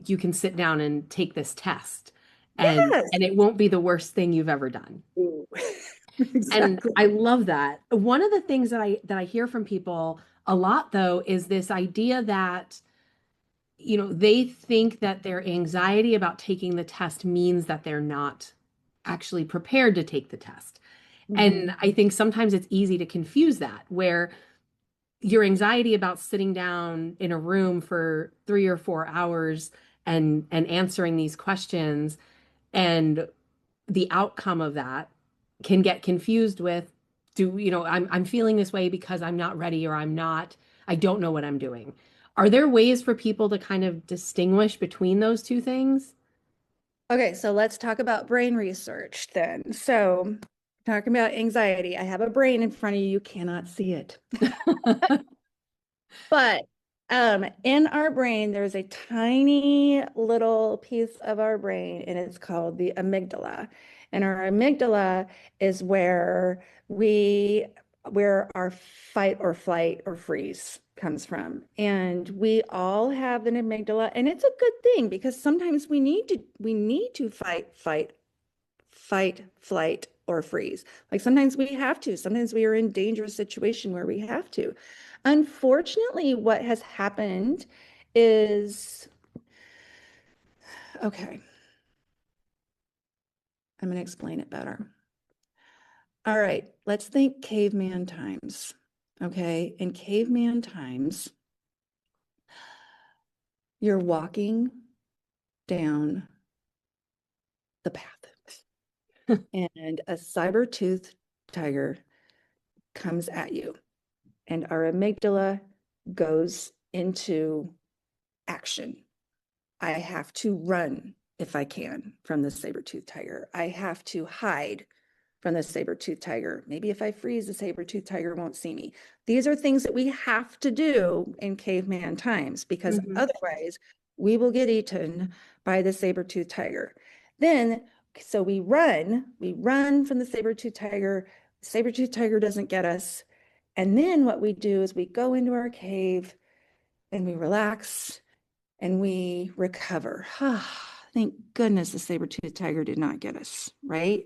you can sit down and take this test Yes. and it won't be the worst thing you've ever done. Ooh. And Exactly. I love that. One of the things that I hear from people a lot though is this idea that you know, they think that their anxiety about taking the test means that they're not actually prepared to take the test. Mhm. And I think sometimes it's easy to confuse that, where your anxiety about sitting down in a room for 3 or 4 hours and answering these questions and the outcome of that can get confused with do you know I'm feeling this way because I'm not ready or I don't know what I'm doing. Are there ways for people to kind of distinguish between those two things? Okay, so let's talk about brain research then. So, talking about anxiety, I have a brain in front of you, you cannot see it. But in our brain, there's a tiny little piece of our brain, and it's called the amygdala. And our amygdala is where our fight or flight or freeze comes from. And we all have an amygdala, and it's a good thing because sometimes we need to fight, flight, or freeze. Like sometimes we have to. Sometimes we are in dangerous situation where we have to. Unfortunately, what has happened is, okay, I'm going to explain it better. All right, let's think caveman times. Okay, in caveman times, you're walking down the path and a saber-toothed tiger comes at you, and our amygdala goes into action. I have to run if I can from the saber-toothed tiger. I have to hide from the saber-toothed tiger. Maybe if I freeze, the saber-toothed tiger won't see me. These are things that we have to do in caveman times because Mhm. otherwise we will get eaten by the saber-toothed tiger. Then, so we run from the saber-toothed tiger. Saber-toothed tiger doesn't get us. And then what we do is we go into our cave and we relax and we recover. Thank goodness the saber-toothed tiger did not get us, right?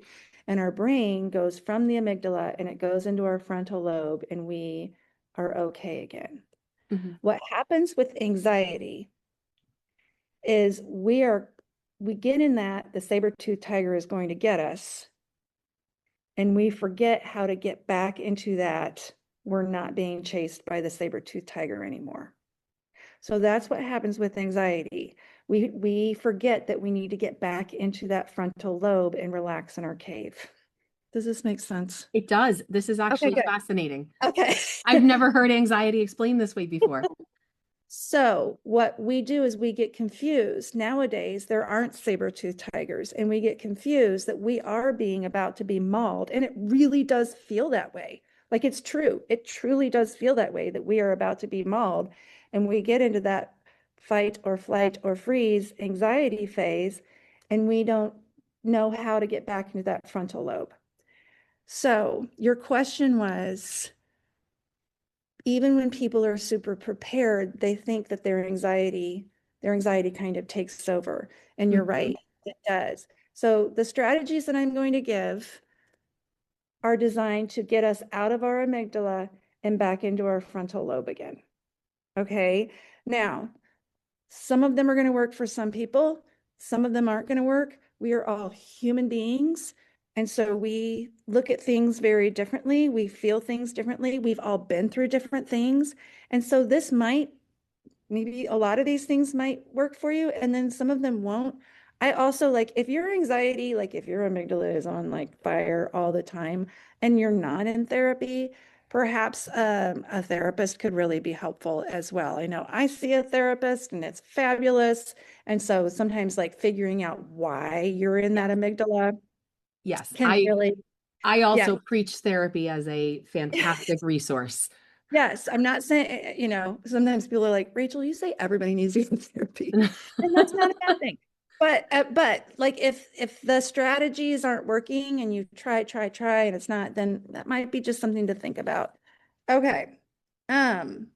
And our brain goes from the amygdala and it goes into our frontal lobe and we are okay again. Mhm. What happens with anxiety is we get in that the saber-toothed tiger is going to get us and we forget how to get back into that we're not being chased by the saber-toothed tiger anymore. So that's what happens with anxiety. We forget that we need to get back into that frontal lobe and relax in our cave. Does this make sense? It does. This is Okay, actually good. fascinating. Okay. I've never heard anxiety explained this way before. So what we do is we get confused. Nowadays, there aren't saber-toothed tigers, and we get confused that we are being about to be mauled. And it really does feel that way. Like it's true. It truly does feel that way that we are about to be mauled. And we get into that fight or flight or freeze anxiety phase, and we don't know how to get back into that frontal lobe. So your question was, even when people are super prepared, they think that their anxiety kind of takes over. And you're Mhm. right, it does. So the strategies that I'm going to give are designed to get us out of our amygdala and back into our frontal lobe again. Okay. Now, some of them are going to work for some people, some of them aren't going to work. We are all human beings. And so we look at things very differently. We feel things differently. We've all been through different things. And so maybe a lot of these things might work for you, and then some of them won't. I also like if your anxiety, like if your amygdala is on like fire all the time and you're not in therapy, perhaps a therapist could really be helpful as well. I know I see a therapist and it's fabulous. And so sometimes like figuring out why you're in that amygdala Yes, can really, I yeah, also preach therapy as a fantastic resource Yes, I'm not saying, sometimes people are like, Rachel, you say everybody needs to go to therapy. And that's not a bad thing. But like if the strategies aren't working and you try and it's not, then that might be just something to think about. Okay. I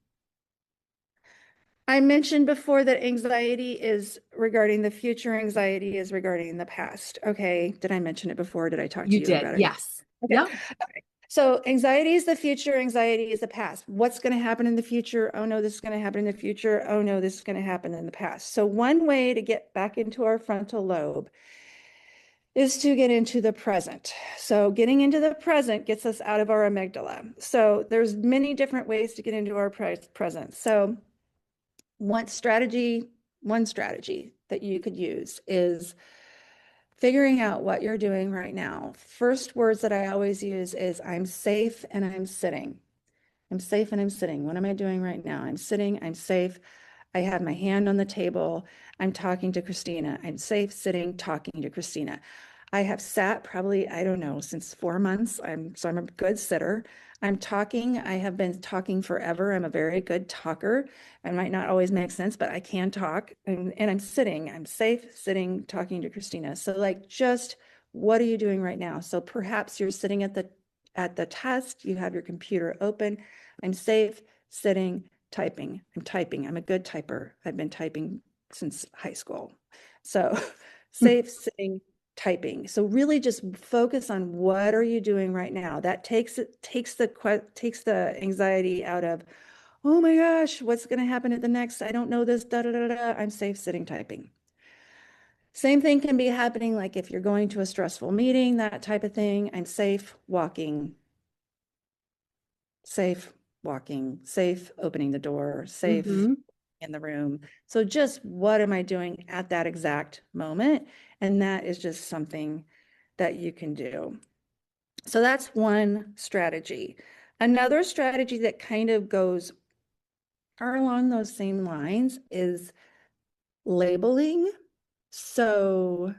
mentioned before that anxiety is regarding the future, anxiety is regarding the past. Okay. Did I mention it before? Did I talk to You you did. about it? Yes. Okay. Yep. Okay. So anxiety is the future, anxiety is the past. What's going to happen in the future? Oh no, this is going to happen in the future. Oh no, this is going to happen in the past. So one way to get back into our frontal lobe is to get into the present. So getting into the present gets us out of our amygdala. So there's many different ways to get into our present. So one strategy that you could use is figuring out what you're doing right now. First words that I always use is I'm safe and I'm sitting. I'm safe and I'm sitting. What am I doing right now? I'm sitting, I'm safe. I have my hand on the table. I'm talking to Christina. I'm safe sitting, talking to Christina. I have sat probably, I don't know, since 4 months. So I'm a good sitter. I'm talking. I have been talking forever. I'm a very good talker. I might not always make sense, but I can talk. And I'm sitting. I'm safe sitting, talking to Christina. So like just what are you doing right now? So perhaps you're sitting at the test, you have your computer open. I'm safe sitting, typing. I'm typing. I'm a good typer. I've been typing since high school. So safe sitting, typing. So really just focus on what are you doing right now. That takes the anxiety out of, oh my gosh, what's going to happen at the next? I don't know this, da da da da. I'm safe sitting, typing. Same thing can be happening like if you're going to a stressful meeting, that type of thing. I'm safe walking, safe opening the door, safe in the room. So just what am I doing at that exact moment? And that is just something that you can do. So that's one strategy. Another strategy that kind of goes along those same lines is labeling. So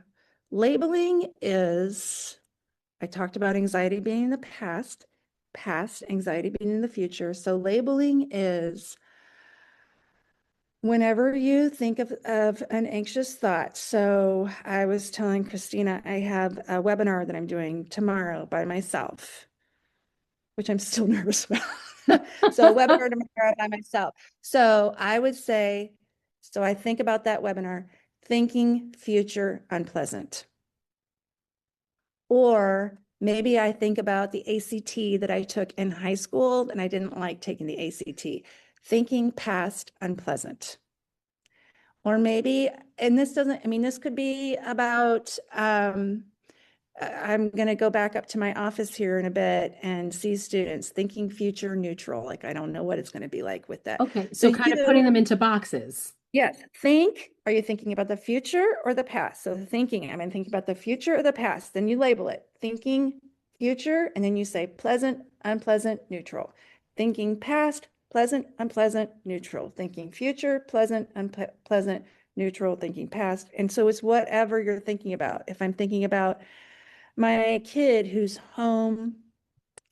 labeling is, I talked about anxiety being in the past, anxiety being in the future. So labeling is whenever you think of an anxious thought. So I was telling Christina, I have a webinar that I'm doing tomorrow by myself, which I'm still nervous about. So a webinar tomorrow by myself. So I would say, so I think about that webinar, thinking future unpleasant. Or maybe I think about the ACT that I took in high school and I didn't like taking the ACT, thinking past unpleasant. Or maybe, and this could be about, I'm going to go back up to my office here in a bit and see students thinking future neutral. Like, I don't know what it's going to be like with that. Okay. So kind of putting them into boxes. Yes. Are you thinking about the future or the past? So thinking, I'm thinking about the future or the past. Then you label it thinking future, and then you say pleasant, unpleasant, neutral. Thinking past, pleasant, unpleasant, neutral. Thinking future, pleasant, unpleasant, neutral. Thinking past. And so it's whatever you're thinking about. If I'm thinking about my kid who's home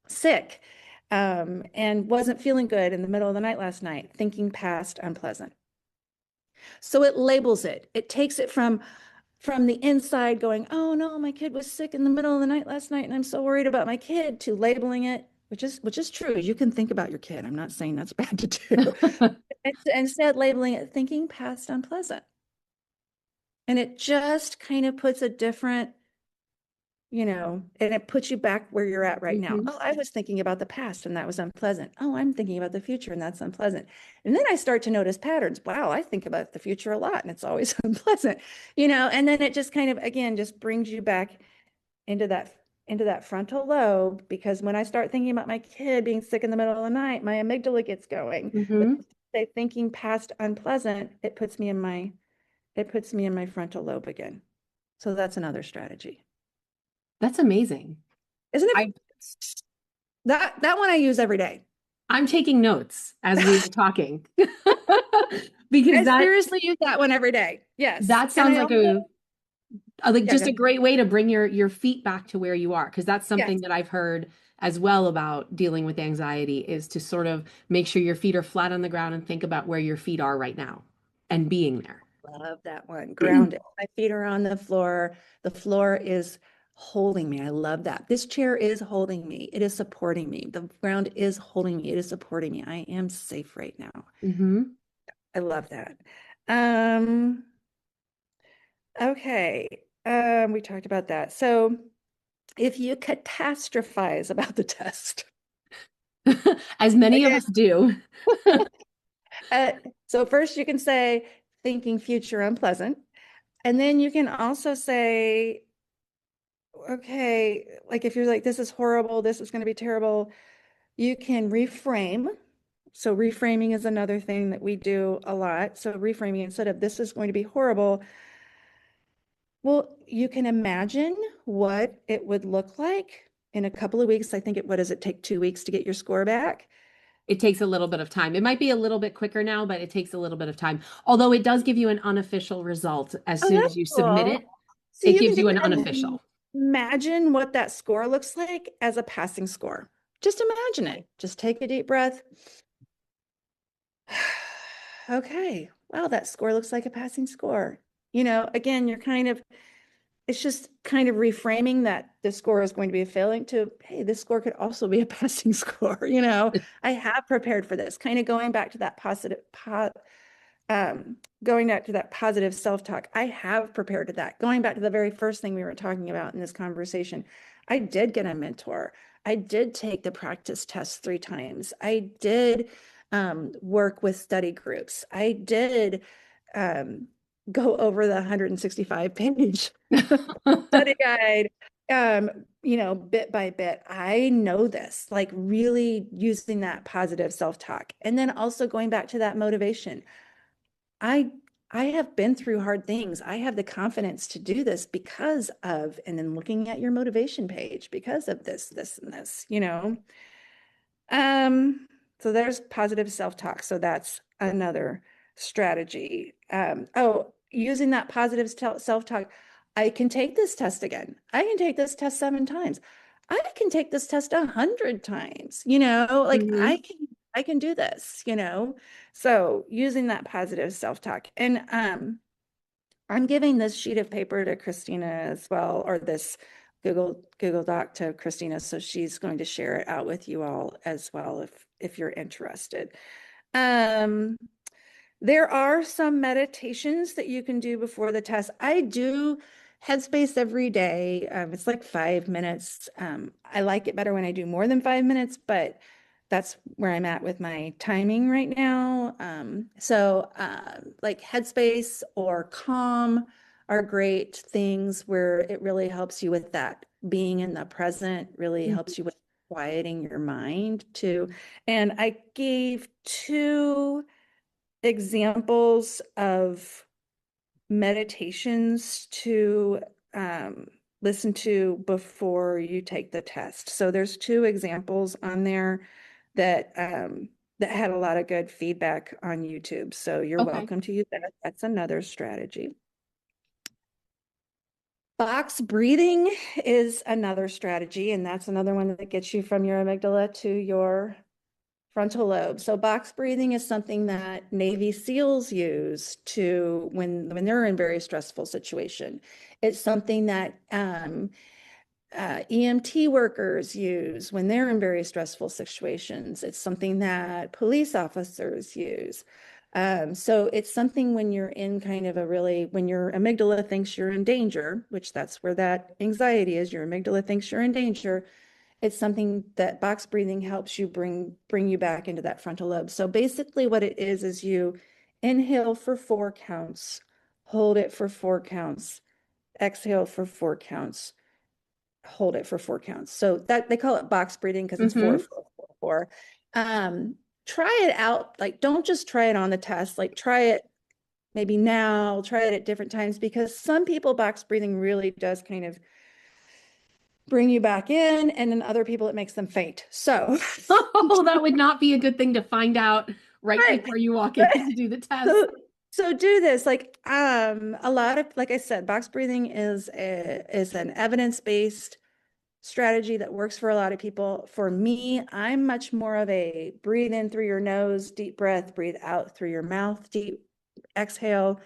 sick and wasn't feeling good in the middle of the night last night, thinking past, unpleasant. So it labels it. It takes it from the inside going, oh no, my kid was sick in the middle of the night last night and I'm so worried about my kid, to labeling it, which is true. You can think about your kid. I'm not saying that's bad to do. Instead, labeling it thinking past unpleasant. And it just kind of puts a different, and it puts you back where you're at right now. Oh, I was thinking about the past and that was unpleasant. Oh, I'm thinking about the future and that's unpleasant. And then I start to notice patterns. Wow, I think about the future a lot and it's always unpleasant, and then it just kind of, again, just brings you back into that frontal lobe, because when I start thinking about my kid being sick in the middle of the night, my amygdala gets going. But say thinking past unpleasant, it puts me in my frontal lobe again. So that's another strategy. That's amazing. Isn't it? That one I use every day. I'm taking notes as we were talking. Because I seriously use that one every day. Yes. That sounds like a great way to bring your feet back to where you are. Because that's something that I've heard as well about dealing with anxiety is to sort of make sure your feet are flat on the ground and think about where your feet are right now and being there. Love that one. Grounded. My feet are on the floor. The floor is holding me. I love that. This chair is holding me. It is supporting me. The ground is holding me. It is supporting me. I am safe right now. Mm-hmm. I love that. Okay. We talked about that. So if you catastrophize about the test, as many of us do. So first you can say thinking future unpleasant, and then you can also say, okay, like if you're like, this is horrible, this is going to be terrible, you can reframe. So reframing is another thing that we do a lot. So reframing, instead of this is going to be horrible, well, you can imagine what it would look like in a couple of weeks. I think what does it take, 2 weeks to get your score back? It takes a little bit of time. It might be a little bit quicker now, but it takes a little bit of time. Although it does give you an unofficial result as soon as you submit cool. it. So It you gives can you an just unofficial. imagine what that score looks like as a passing score. Just imagine it. Just take a deep breath. Okay, well, that score looks like a passing score. Again, it's just kind of reframing that the score is going to be a failing to, hey, this score could also be a passing score. I have prepared for this, kind of going back to that positive self-talk. I have prepared to that. Going back to the very first thing we were talking about in this conversation, I did get a mentor. I did take the practice test 3 times. I did work with study groups. I did go over the 165-page study guide, bit by bit. I know this, like really using that positive self-talk. And then also going back to that motivation. I have been through hard things. I have the confidence to do this because of, and then looking at your motivation page, because of this, and this, So there's positive self-talk. So that's another strategy. Using that positive self-talk, I can take this test again. I can take this test 7 times. I can take this test 100 times, like Mhm. I can do this, So using that positive self-talk. And I'm giving this sheet of paper to Christina as well, or this Google Doc to Christina, so she's going to share it out with you all as well if you're interested. There are some meditations that you can do before the test. I do Headspace every day. It's like 5 minutes. I like it better when I do more than 5 minutes, but that's where I'm at with my timing right now. Like Headspace or Calm are great things where it really helps you with that being in the present, really helps you with quieting your mind too. And I gave 2 examples of meditations to listen to before you take the test. So there's 2 examples on there that had a lot of good feedback on YouTube. So you're welcome to use that. That's another strategy. Box breathing is another strategy, and that's another one that gets you from your amygdala to your frontal lobe. So box breathing is something that Navy SEALs use to when they're in very stressful situation. It's something that EMT workers use when they're in very stressful situations. It's something that police officers use. So it's something when you're in kind of when your amygdala thinks you're in danger, which that's where that anxiety is, your amygdala thinks you're in danger. It's something that box breathing helps you bring you back into that frontal lobe. So basically what it is you inhale for 4 counts, hold it for 4 counts, exhale for 4 counts, hold it for 4 counts. So that they call it box breathing because it's 4, 4, 4, 4. Try it out. Like, don't just try it on the test. Like, try it maybe now, try it at different times, because some people box breathing really does kind of bring you back in, and then other people it makes them faint. So that would not be a good thing to find out right before you walk in to do the test. So do this. Like a lot of, like I said, box breathing is an evidence-based strategy that works for a lot of people. For me, I'm much more of a breathe in through your nose, deep breath, breathe out through your mouth, deep exhale,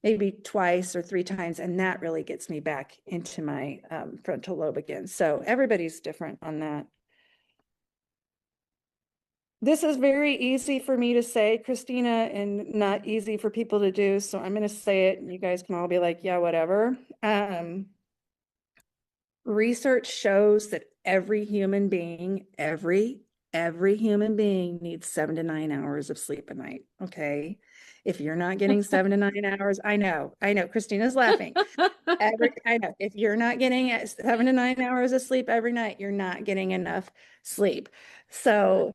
maybe twice or 3 times. And that really gets me back into my frontal lobe again. So everybody's different on that. This is very easy for me to say, Christina, and not easy for people to do. So I'm going to say it and you guys can all be like, yeah, whatever. Research shows that every human being, every human being needs 7 to 9 hours of sleep a night. Okay. If you're not getting 7 to 9 hours, I know, Christina's laughing. I know if you're not getting 7 to 9 hours of sleep every night, you're not getting enough sleep. So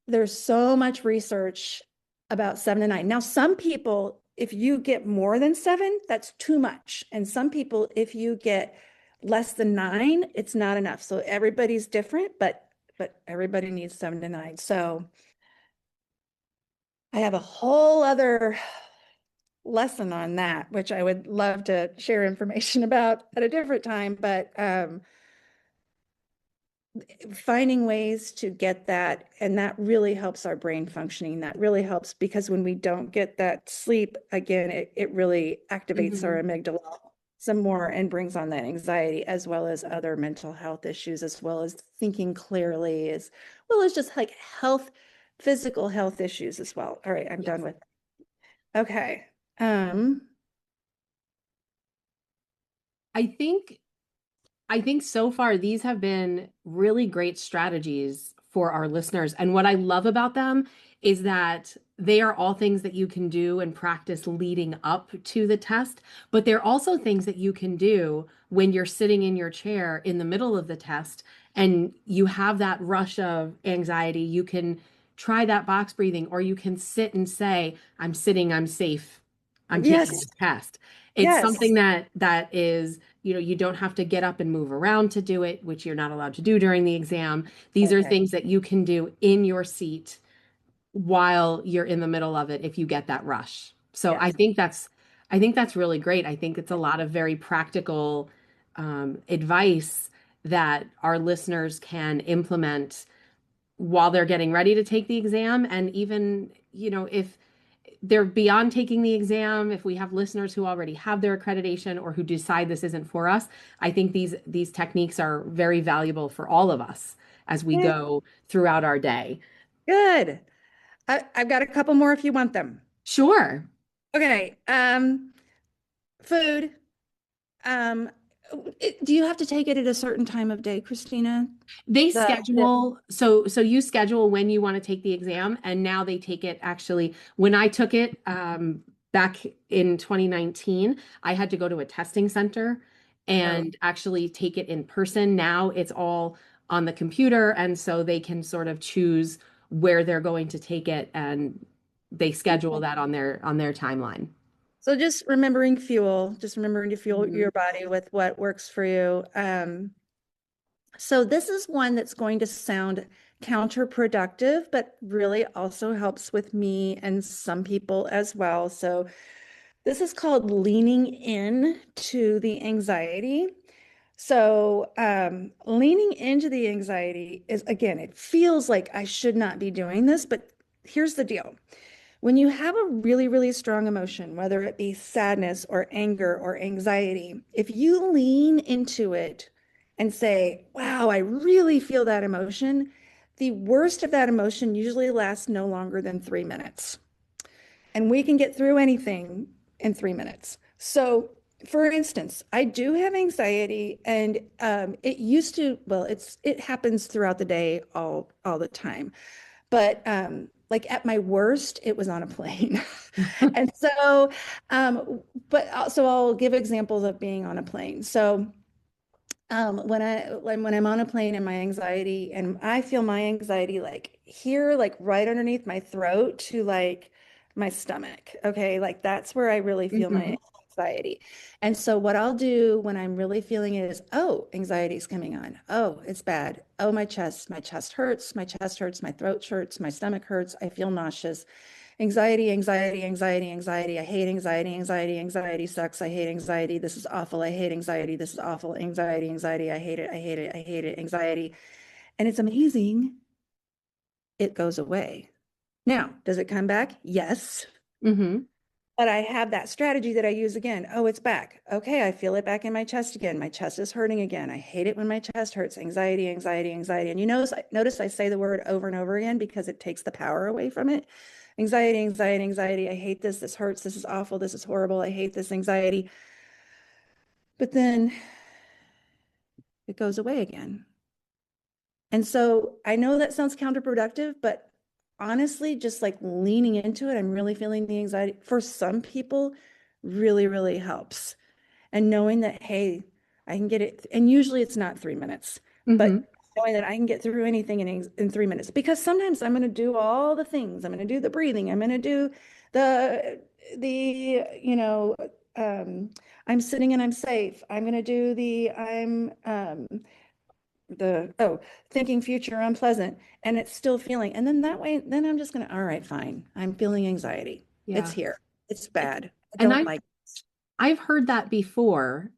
there's so much research about 7 to 9. Now, some people, if you get more than 7, that's too much. And some people, if you get less than 9, it's not enough. So everybody's different, but everybody needs 7 to 9. So I have a whole other lesson on that, which I would love to share information about at a different time, but finding ways to get that, and that really helps our brain functioning. That really helps, because when we don't get that sleep, again, it really activates our amygdala some more and brings on that anxiety, as well as other mental health issues, as well as thinking clearly, as well as just like physical health issues as well. All right, I'm done with that. Okay. I think so far these have been really great strategies for our listeners. And what I love about them is that they are all things that you can do and practice leading up to the test, but they're also things that you can do when you're sitting in your chair in the middle of the test and you have that rush of anxiety. You can try that box breathing, or you can sit and say, I'm sitting, I'm safe, I'm taking the test. It's something that is, you don't have to get up and move around to do it, which you're not allowed to do during the exam. These are things that you can do in your seat while you're in the middle of it if you get that rush. So I think that's really great. I think it's a lot of very practical advice that our listeners can implement while they're getting ready to take the exam. And even, if they're beyond taking the exam, if we have listeners who already have their accreditation or who decide this isn't for us, I think these techniques are very valuable for all of us as we go throughout our day. Good. I've got a couple more if you want them. Sure. Okay. Food. Do you have to take it at a certain time of day, Christina? They schedule, so you schedule when you want to take the exam, and now they take it actually. When I took it back in 2019, I had to go to a testing center and actually take it in person. Now it's all on the computer, and so they can sort of choose where they're going to take it, and they schedule that on their timeline. So just remembering to fuel your body with what works for you. So this is one that's going to sound counterproductive, but really also helps with me and some people as well. So this is called leaning in to the anxiety. So leaning into the anxiety is, again, it feels like I should not be doing this, but here's the deal. When you have a really, really strong emotion, whether it be sadness or anger or anxiety, if you lean into it and say, wow, I really feel that emotion, the worst of that emotion usually lasts no longer than 3 minutes. And we can get through anything in 3 minutes. So for instance, I do have anxiety, and it happens throughout the day all the time. But like at my worst, it was on a plane. And so, but also I'll give examples of being on a plane. So when I'm on a plane and my anxiety, and I feel my anxiety like here, like right underneath my throat to like my stomach. Okay. Like that's where I really feel my anxiety. And so what I'll do when I'm really feeling it is, oh, anxiety is coming on. Oh, it's bad. Oh, my chest hurts, my throat hurts, my stomach hurts. I feel nauseous. Anxiety, anxiety, anxiety, anxiety. I hate anxiety, anxiety, anxiety sucks. I hate anxiety. This is awful. I hate anxiety. This is awful. Anxiety, anxiety. I hate it. I hate it. I hate it. Anxiety. And it's amazing. It goes away. Now, does it come back? Yes. Mm-hmm. But I have that strategy that I use again. Oh, it's back. Okay, I feel it back in my chest again. My chest is hurting again. I hate it when my chest hurts. Anxiety, anxiety, anxiety. And you notice I say the word over and over again because it takes the power away from it. Anxiety, anxiety, anxiety. I hate this. This hurts. This is awful. This is horrible. I hate this anxiety. But then it goes away again. And so I know that sounds counterproductive, but honestly, just like leaning into it, I'm really feeling the anxiety. For some people, really, really helps. And knowing that, hey, I can get it. And usually it's not 3 minutes, but knowing that I can get through anything in 3 minutes, because sometimes I'm going to do all the things. I'm going to do the breathing. I'm going to do I'm sitting and I'm safe. I'm going to do thinking future unpleasant, and it's still feeling. And then that way, then I'm just going to, all right, fine. I'm feeling anxiety. Yeah. It's here. It's bad. I And don't like it. I've heard that before.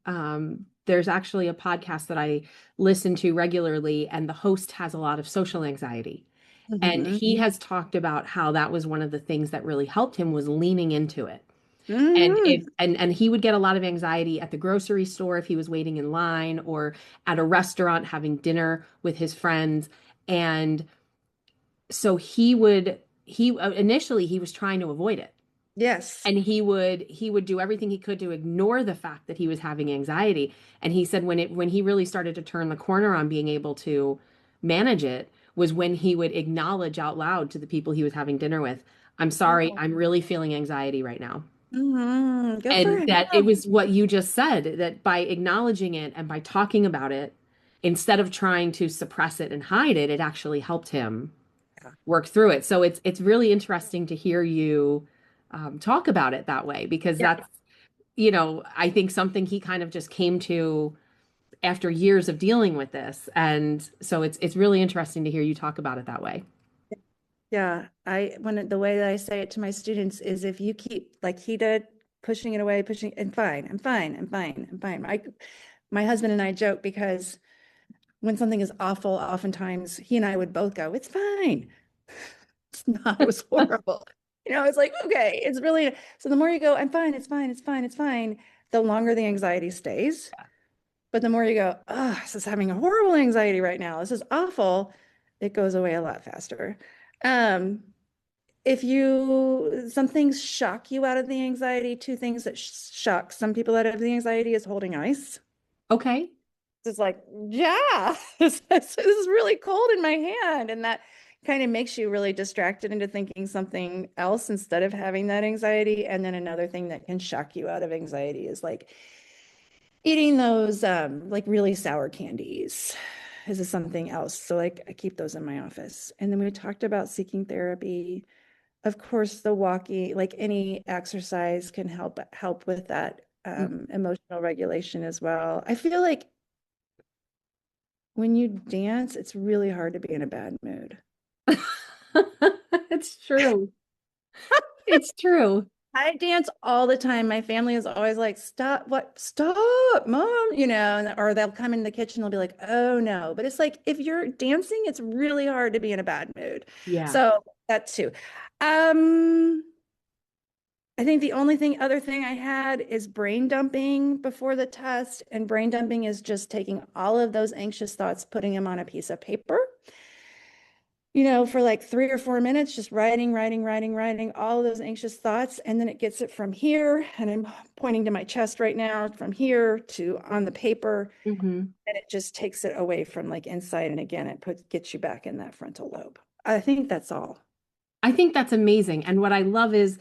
There's actually a podcast that I listen to regularly, and the host has a lot of social anxiety. And he has talked about how that was one of the things that really helped him, was leaning into it. And he would get a lot of anxiety at the grocery store if he was waiting in line, or at a restaurant having dinner with his friends. And so initially he was trying to avoid it. Yes. And he would do everything he could to ignore the fact that he was having anxiety. And he said when he really started to turn the corner on being able to manage it was when he would acknowledge out loud to the people he was having dinner with, "I'm sorry, I'm really feeling anxiety right now." Good for And him. that it was what you just said, that by acknowledging it and by talking about it, instead of trying to suppress it and hide it, it actually helped him work through it. So it's really interesting to hear you talk about it that way, because that's, I think something he kind of just came to after years of dealing with this. And so it's really interesting to hear you talk about it that way. Yeah, the way that I say it to my students is, if you keep, like he did, pushing it away, and I'm fine. My husband and I joke, because when something is awful, oftentimes he and I would both go, "It's fine." It's not, it was horrible. It's like, okay, it's really, so the more you go, "I'm fine, it's fine, it's fine, it's fine," the longer the anxiety stays. But the more you go, "Oh, this is having a horrible anxiety right now. This is awful," it goes away a lot faster. If some things shock you out of the anxiety, two things that shock some people out of the anxiety is holding ice. Okay. It's like, yeah, this is really cold in my hand. And that kind of makes you really distracted into thinking something else instead of having that anxiety. And then another thing that can shock you out of anxiety is like eating those like really sour candies. This is something else. So like I keep those in my office. And then we talked about seeking therapy. Of course, the walking, like any exercise, can help with that emotional regulation as well. I feel like when you dance, it's really hard to be in a bad mood. It's true. It's true. I dance all the time. My family is always like, "Stop, stop, mom," or they'll come in the kitchen, they'll be like, "Oh no." But it's like, if you're dancing, it's really hard to be in a bad mood. Yeah. So that too. I think the other thing I had is brain dumping before the test. And brain dumping is just taking all of those anxious thoughts, putting them on a piece of paper, for like 3 or 4 minutes, just writing all of those anxious thoughts. And then it gets it from here. And I'm pointing to my chest right now, from here to on the paper. And it just takes it away from like inside. And again, it gets you back in that frontal lobe. I think that's all. I think that's amazing. And what I love is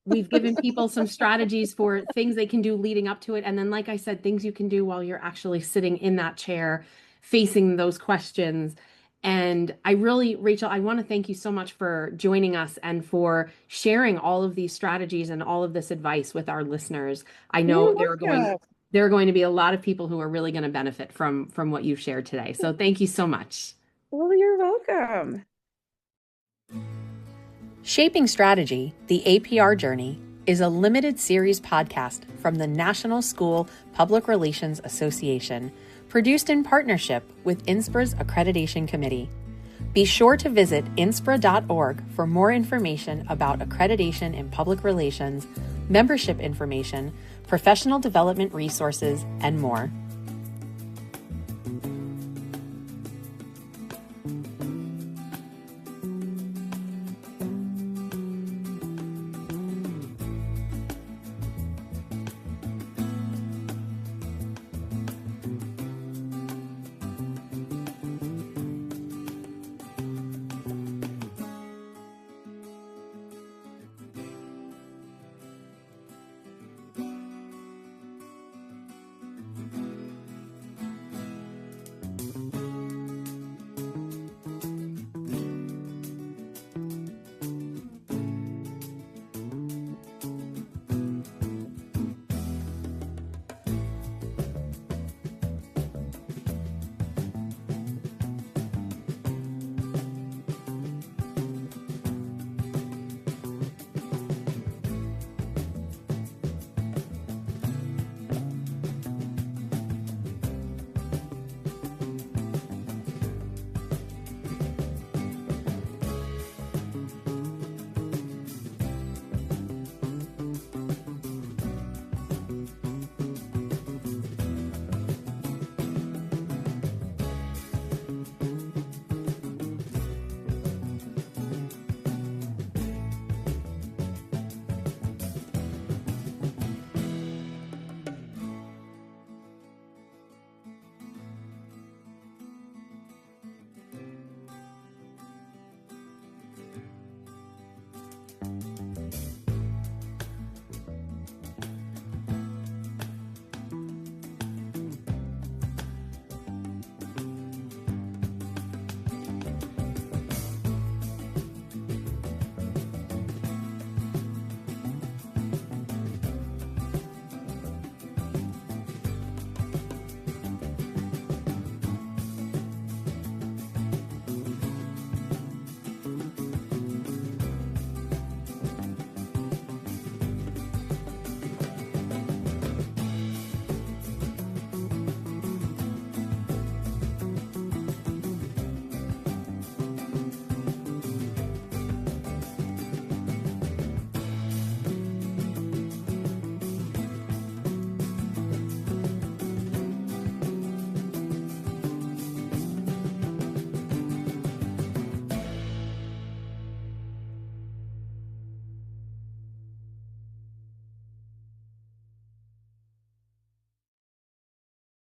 we've given people some strategies for things they can do leading up to it. And then, like I said, things you can do while you're actually sitting in that chair, facing those questions. And Rachel, I want to thank you so much for joining us and for sharing all of these strategies and all of this advice with our listeners. I know there are going to be a lot of people who are really going to benefit from what you've shared today. So thank you so much. Well, you're welcome. Shaping Strategy, the APR Journey, is a limited series podcast from the National School Public Relations Association, produced in partnership with INSPRA's Accreditation Committee. Be sure to visit inspra.org for more information about accreditation in public relations, membership information, professional development resources, and more.